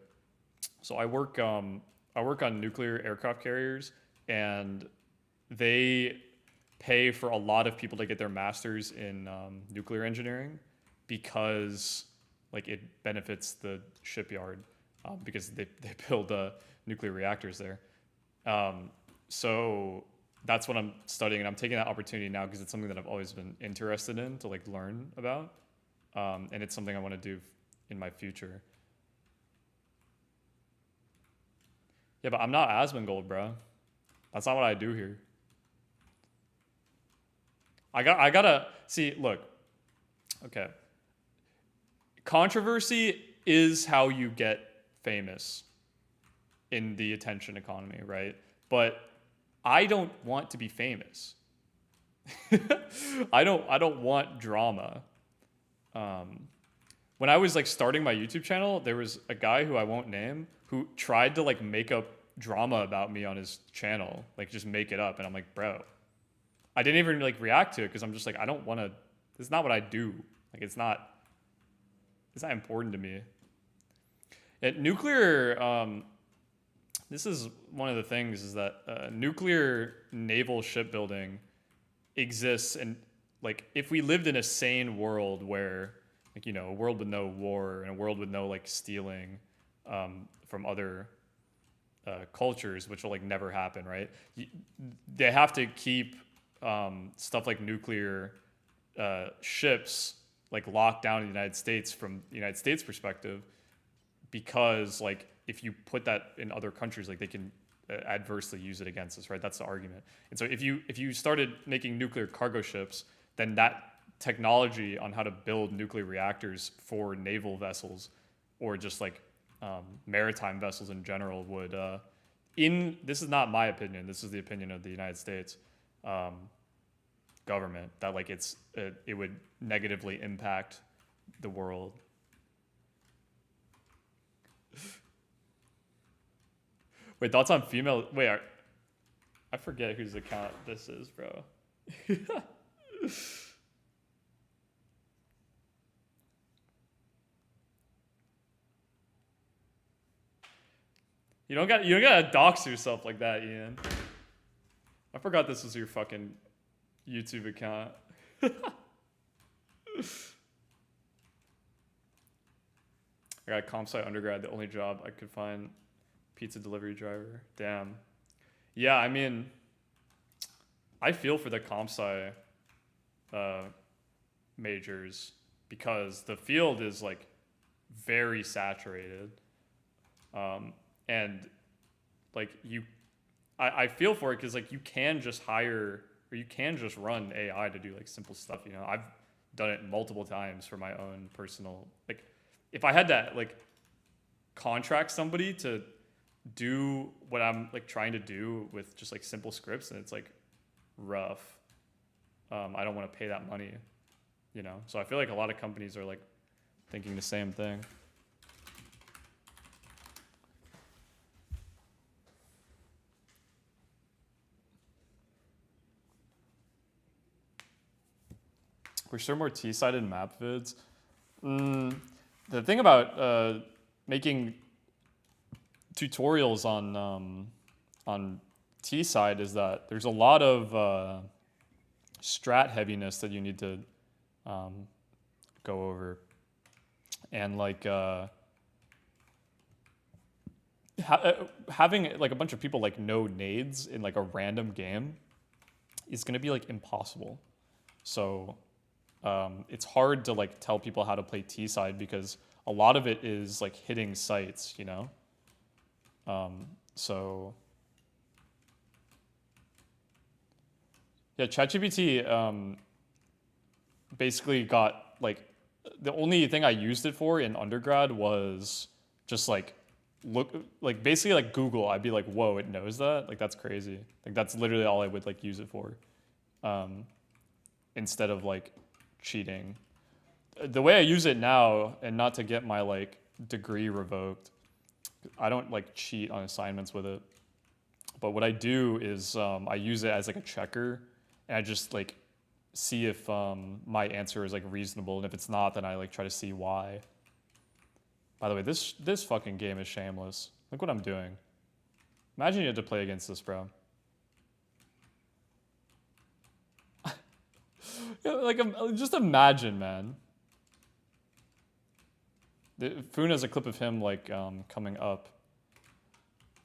So I work on nuclear aircraft carriers, and they pay for a lot of people to get their masters in nuclear engineering because like it benefits the shipyard because they build nuclear reactors there. Um, so that's what I'm studying, and I'm taking that opportunity now because it's something that I've always been interested in to like learn about, and it's something I want to do in my future. Yeah, but I'm not Asmongold, bro. That's not what I do here. I gotta see. Look, okay. Controversy is how you get famous in the attention economy, right? But I don't want to be famous. I don't want drama. Um, when I was like starting my YouTube channel, there was a guy who I won't name who tried to like make up drama about me on his channel, like just make it up. And I'm like, bro, I didn't even like react to it because I'm just like, I don't want to, this is not what I do. Like, it's not important to me. At nuclear, this is one of the things is that nuclear naval shipbuilding exists. And like, if we lived in a sane world where, like, you know, a world with no war and a world with no like stealing from other cultures, which will like never happen, right? They have to keep stuff like nuclear ships like locked down in the United States from the United States perspective, because like if you put that in other countries, like they can adversely use it against us, right? That's the argument. And so if you started making nuclear cargo ships, then that technology on how to build nuclear reactors for naval vessels or just like maritime vessels in general would, this is not my opinion, this is the opinion of the United States government, that like it would negatively impact the world. Wait, thoughts on female, wait, I forget whose account this is, bro. You don't gotta dox yourself like that, Ian. I forgot this was your fucking YouTube account. I got a comp sci undergrad, the only job I could find, pizza delivery driver. Damn. Yeah, I mean, I feel for the comp sci majors because the field is like very saturated. And like I feel for it because like you can just hire or you can just run AI to do like simple stuff. You know, I've done it multiple times for my own personal, like if I had to like contract somebody to do what I'm like trying to do with just like simple scripts, and it's like rough. I don't want to pay that money, you know? So I feel like a lot of companies are like thinking the same thing. We're sure more T-sided map vids. The thing about making tutorials on T-side is that there's a lot of strat heaviness that you need to go over, and like having like a bunch of people like know nades in like a random game is gonna be like impossible. So it's hard to like tell people how to play T-side because a lot of it is like hitting sites, you know? So yeah, ChatGPT basically got like, the only thing I used it for in undergrad was just like basically like Google. I'd be like, whoa, it knows that? Like that's crazy. Like that's literally all I would like use it for. Instead of like cheating. The way I use it now, and not to get my like degree revoked, I don't like cheat on assignments with it. But what I do is I use it as like a checker, and I just like see if my answer is like reasonable, and if it's not, then I like try to see why. By the way, this fucking game is shameless. Look what I'm doing. Imagine you had to play against this, bro. Like, just imagine, man. Phoon has a clip of him like coming up.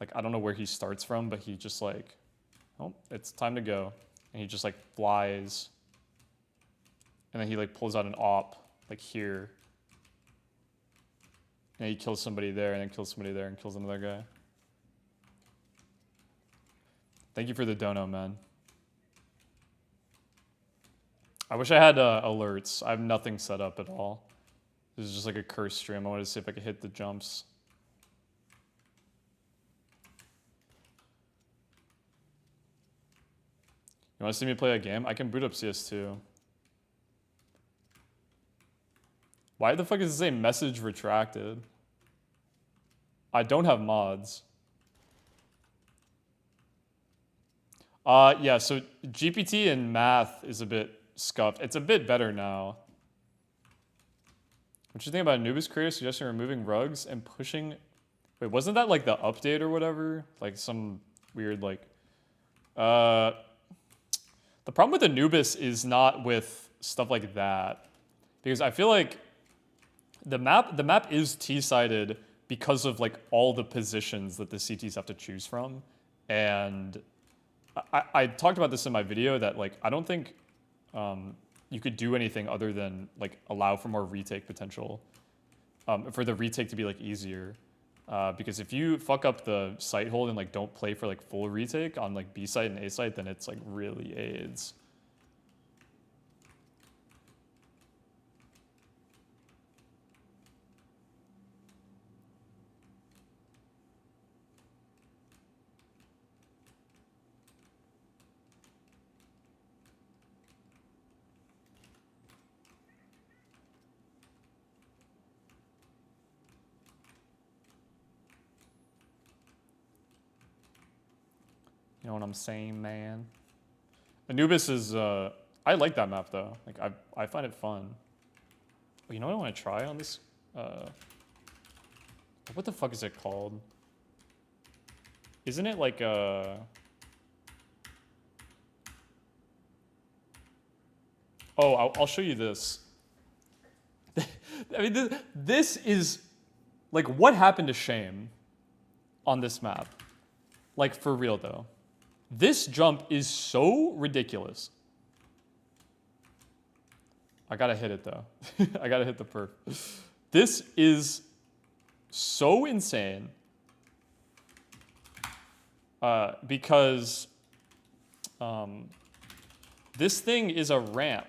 Like I don't know where he starts from, but he just like, oh, it's time to go, and he just like flies, and then he like pulls out an op like here, and he kills somebody there, and then kills somebody there, and kills another guy. Thank you for the dono, man. I wish I had alerts. I have nothing set up at all. This is just like a curse stream. I wanted to see if I could hit the jumps. You want to see me play a game? I can boot up CS2. Why the fuck does it say message retracted? I don't have mods. Yeah, so GPT in math is a bit scuffed. It's a bit better now. What you think about Anubis creator suggesting removing rugs and pushing... Wait, wasn't that like the update or whatever? Like some weird like... The problem with Anubis is not with stuff like that. Because I feel like the map is T-sided because of like all the positions that the CTs have to choose from. And I talked about this in my video that like I don't think you could do anything other than like allow for more retake potential, for the retake to be like easier. Because if you fuck up the site hold and like don't play for like full retake on like B site and A site, then it's like really AIDS. You know what I'm saying, man? Anubis is, I like that map though. Like I find it fun. Oh, you know what I want to try on this? What the fuck is it called? Isn't it like oh, I'll show you this. I mean, this is like what happened to Shame on this map. Like for real though. This jump is so ridiculous. I gotta hit it though. I gotta hit the perf. This is so insane. Because this thing is a ramp,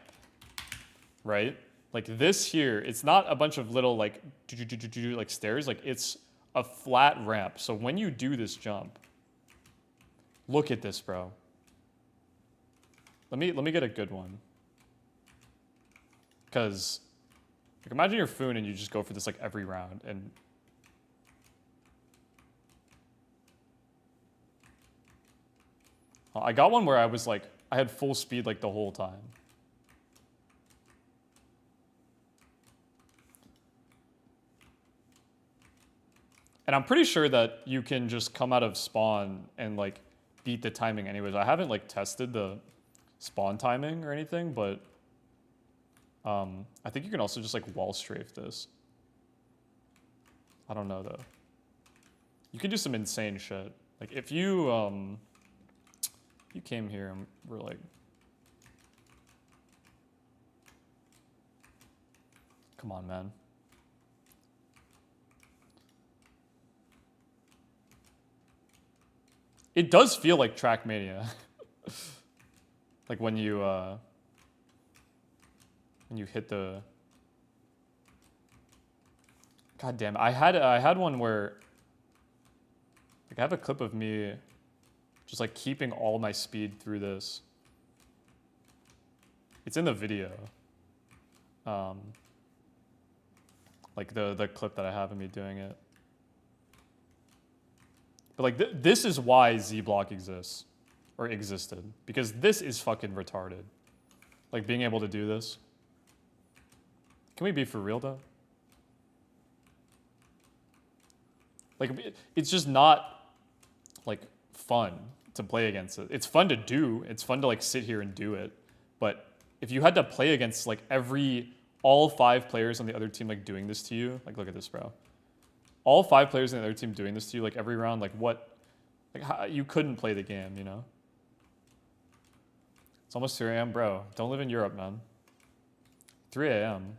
right? Like this here, it's not a bunch of little like like stairs. Like it's a flat ramp. So when you do this jump, look at this, bro. Let me get a good one. Cause like imagine you're Phoon and you just go for this like every round and I got one where I was like I had full speed like the whole time. And I'm pretty sure that you can just come out of spawn and like beat the timing anyways. I haven't like tested the spawn timing or anything, but I think you can also just like wall strafe this. I don't know though. You can do some insane shit. Like if you you came here and we're like, come on, man. It does feel like Trackmania. Like when you hit the... God damn, I had one where like I have a clip of me just like keeping all my speed through this. It's in the video. Like the clip that I have of me doing it. But like this is why ZBlock exists, or existed, because this is fucking retarded. Like being able to do this. Can we be for real though? Like it's just not like fun to play against it. It's fun to do. It's fun to like sit here and do it. But if you had to play against like all 5 players on the other team like doing this to you, like look at this, bro. All 5 players in the other team doing this to you, like every round, like what? Like how, you couldn't play the game, you know? It's almost 2 a.m., bro. Don't live in Europe, man. 3 a.m.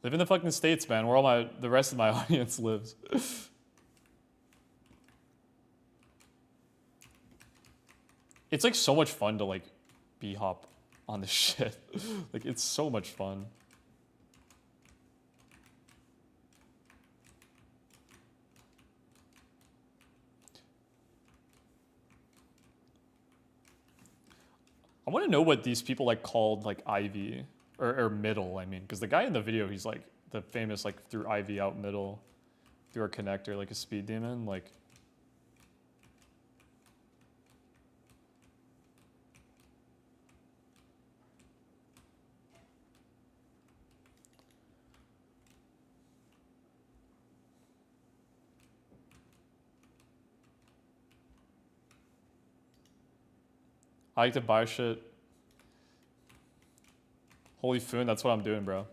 Live in the fucking States, man, where all the rest of my audience lives. It's like so much fun to like B-hop on this shit. Like it's so much fun. I want to know what these people like called like Ivy. or middle, I mean, because the guy in the video, he's like the famous like through IV out middle, through a connector, like a speed demon, like. I like to buy shit. Holy Phoon, that's what I'm doing, bro.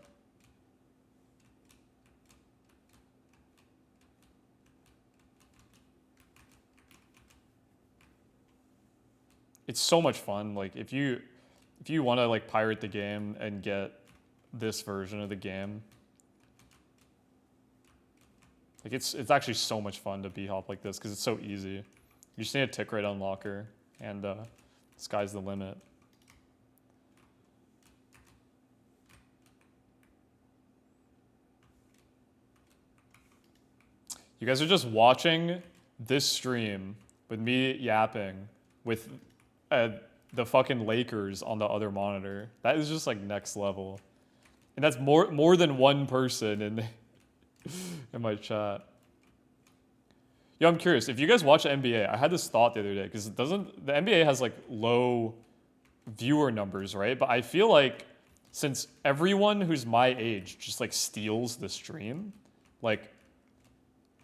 It's so much fun. Like if you want to like pirate the game and get this version of the game, like it's actually so much fun to b-hop like this because it's so easy. You just need a tick rate unlocker and sky's the limit. You guys are just watching this stream with me yapping with the fucking Lakers on the other monitor. That is just like next level. And that's more than one person in my chat. Yo, I'm curious, if you guys watch NBA, I had this thought the other day, because the NBA has like low viewer numbers, right? But I feel like since everyone who's my age just like steals the stream, like,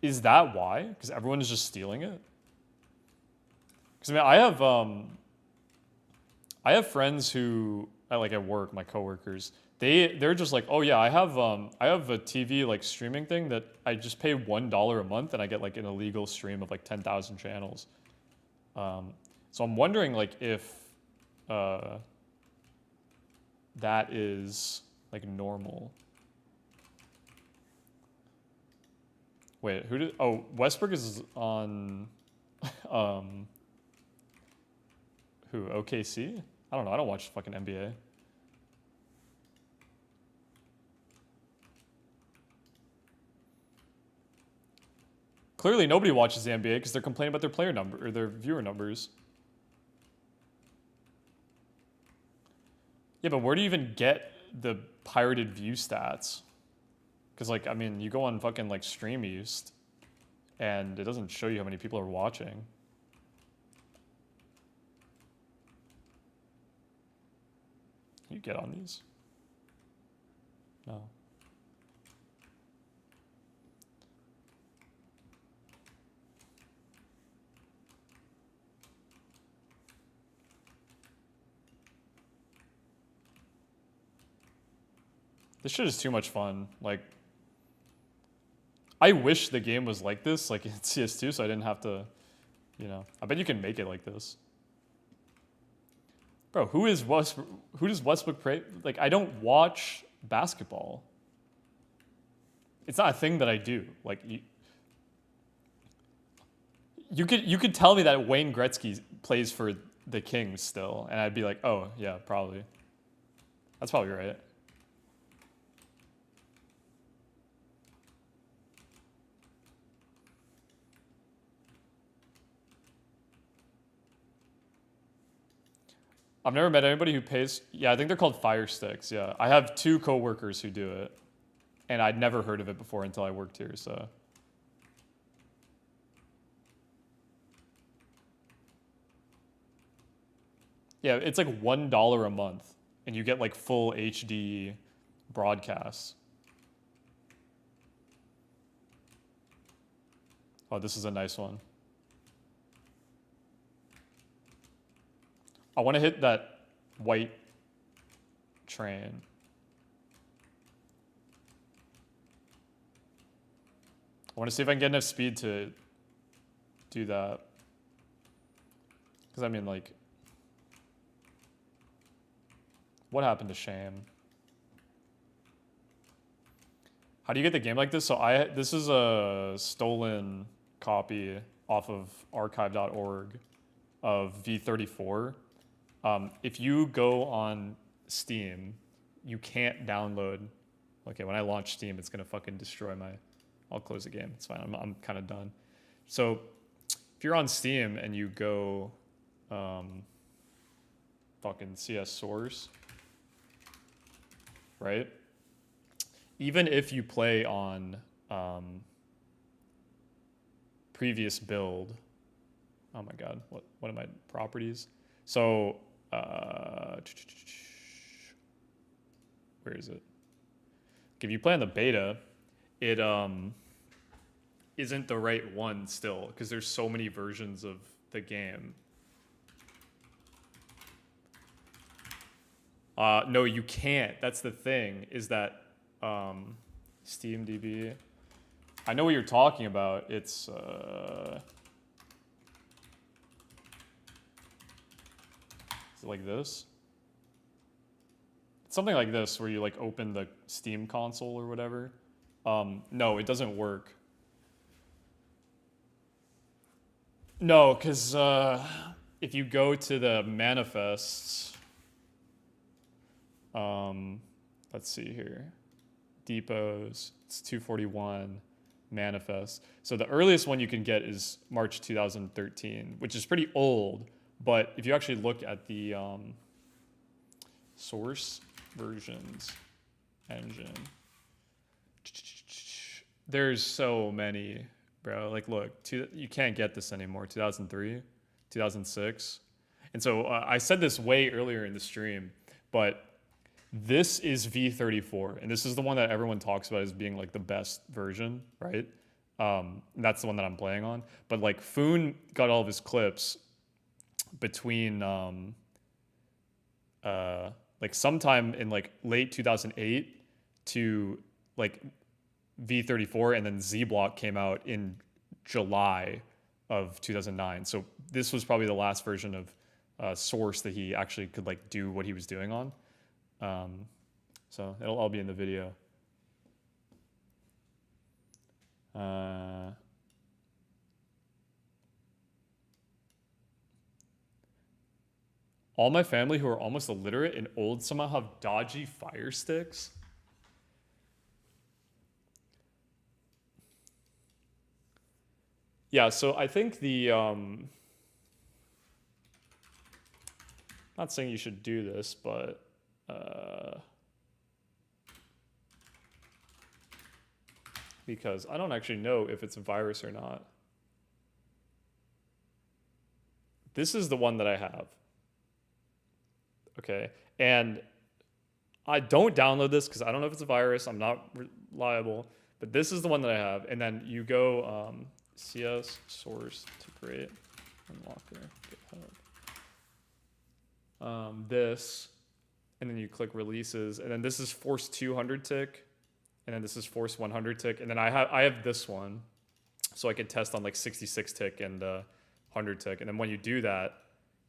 is that why? Because everyone is just stealing it? Because I mean, I have friends who, like at work, my coworkers, they're just like, oh yeah, I have a TV like streaming thing that I just pay $1 a month and I get like an illegal stream of like 10,000 channels. So I'm wondering like if that is like normal. Wait, Westbrook is on, who, OKC? I don't know, I don't watch fucking NBA. Clearly nobody watches the NBA because they're complaining about their player number, or their viewer numbers. Yeah, but where do you even get the pirated view stats? Because, like, I mean, you go on fucking, like, Stream East, and it doesn't show you how many people are watching. Can you get on these? No. This shit is too much fun. Like, I wish the game was like this, like in CS2, so I didn't have to, you know. I bet you can make it like this. Bro, who does Westbrook play? Like, I don't watch basketball. It's not a thing that I do. Like, you could tell me that Wayne Gretzky plays for the Kings still, and I'd be like, oh yeah, probably. That's probably right. I've never met anybody who pays. Yeah, I think they're called Fire Sticks. Yeah, I have 2 coworkers who do it, and I'd never heard of it before until I worked here. So. Yeah, it's like $1 a month, and you get like full HD broadcasts. Oh, this is a nice one. I want to hit that white train. I want to see if I can get enough speed to do that. Because I mean, like, what happened to Shame? How do you get the game like this? So this is a stolen copy off of archive.org of V34. If you go on Steam, you can't download. Okay, when I launch Steam, it's gonna fucking destroy my. I'll close the game. It's fine. I'm kind of done. So if you're on Steam and you go, fucking CS source. right? Even if you play on previous build, oh my god, what are my properties? So where is it? If you play on the beta, it isn't the right one still because there's so many versions of the game. No, you can't. That's the thing, is that SteamDB. I know what you're talking about. It's is it like this? It's something like this where you like open the Steam console or whatever. No, it doesn't work. No, because if you go to the manifests, let's see here, depots, it's 241, manifest. So the earliest one you can get is March 2013, which is pretty old, but if you actually look at the source versions engine, there's so many, bro. Like, look, you can't get this anymore. 2003, 2006. And so I said this way earlier in the stream, but this is V34, and this is the one that everyone talks about as being like the best version, right? That's the one that I'm playing on. But like Phoon got all of his clips between like sometime in like late 2008 to like V34, and then ZBlock came out in July of 2009. So this was probably the last version of Source that he actually could like do what he was doing on. So it'll all be in the video. All my family who are almost illiterate and old somehow have dodgy fire sticks. Yeah, so I think the not saying you should do this, but because I don't actually know if it's a virus or not. This is the one that I have. Okay, and I don't download this because I don't know if it's a virus. I'm not reliable, but this is the one that I have. And then you go CS source to create unlocker GitHub. This, and then you click releases, and then this is force 200 tick, and then this is force 100 tick, and then I have this one, so I can test on like 66 tick and 100 tick. And then when you do that,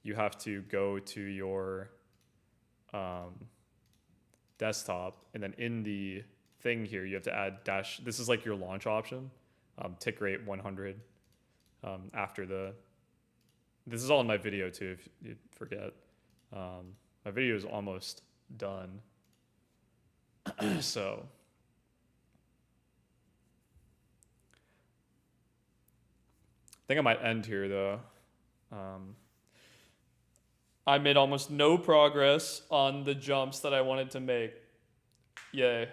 you have to go to your desktop, and then in the thing here you have to add dash. This is like your launch option, tick rate 100 after the. This is all in my video too, if you forget. My video is almost done. So I think I might end here though. I made almost no progress on the jumps that I wanted to make. Yay.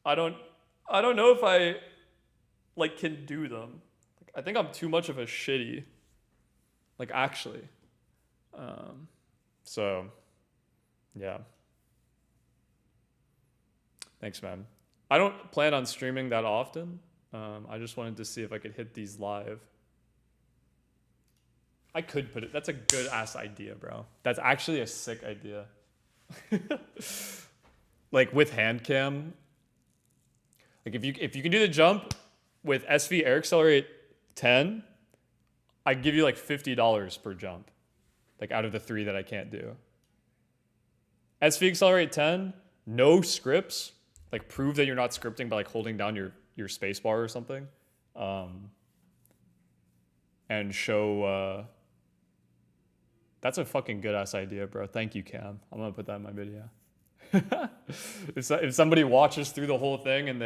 I don't know if I like can do them. Like, I think I'm too much of a shitty. Like actually. So yeah. Thanks, man. I don't plan on streaming that often. I just wanted to see if I could hit these live. I could put it. That's a good ass idea, bro. That's actually a sick idea. Like with hand cam. Like if you can do the jump with SV air accelerate 10, I give you like $50 per jump. Like out of the 3 that I can't do. SV accelerate 10, no scripts. Like prove that you're not scripting by like holding down your space bar or something. And show that's a fucking good ass idea, bro. Thank you, Cam. I'm gonna put that in my video. If somebody watches through the whole thing and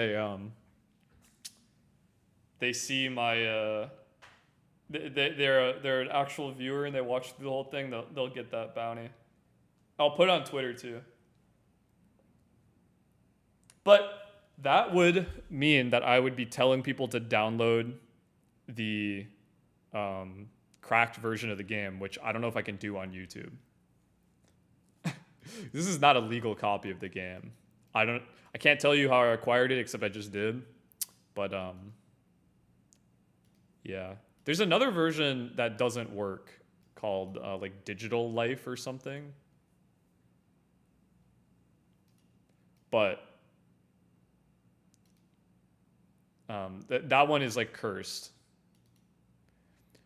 they see my they're an actual viewer and they watch through the whole thing, they'll get that bounty. I'll put it on Twitter too. But that would mean that I would be telling people to download the cracked version of the game, which I don't know if I can do on YouTube. This is not a legal copy of the game. I can't tell you how I acquired it, except I just did. But yeah. There's another version that doesn't work called like Digital Life or something. But that one is like cursed.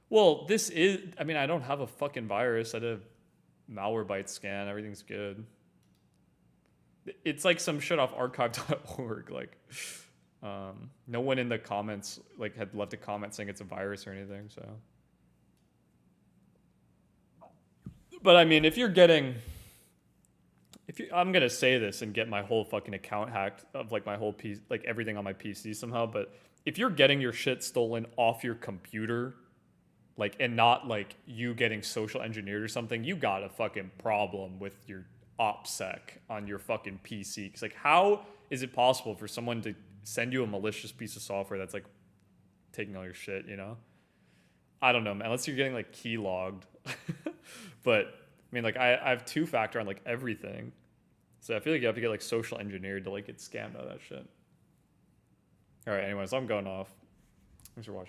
Well, this is, I mean, I don't have a fucking virus. I did a Malwarebytes scan. Everything's good. It's like some shit off archive.org. Like, no one in the comments like had left a comment saying it's a virus or anything. So, but I mean, if you're getting, I'm gonna say this and get my whole fucking account hacked of like my whole PC, like everything on my PC somehow. But if you're getting your shit stolen off your computer, like, and not like you getting social engineered or something, you got a fucking problem with your OPSEC on your fucking PC. Because like, how is it possible for someone to send you a malicious piece of software that's like taking all your shit, you know? I don't know, man, unless you're getting like key logged. But I mean, like I have 2-factor on like everything. So I feel like you have to get like social engineered to like get scammed out of that shit. All right, anyways, I'm going off. Thanks for watching, guys.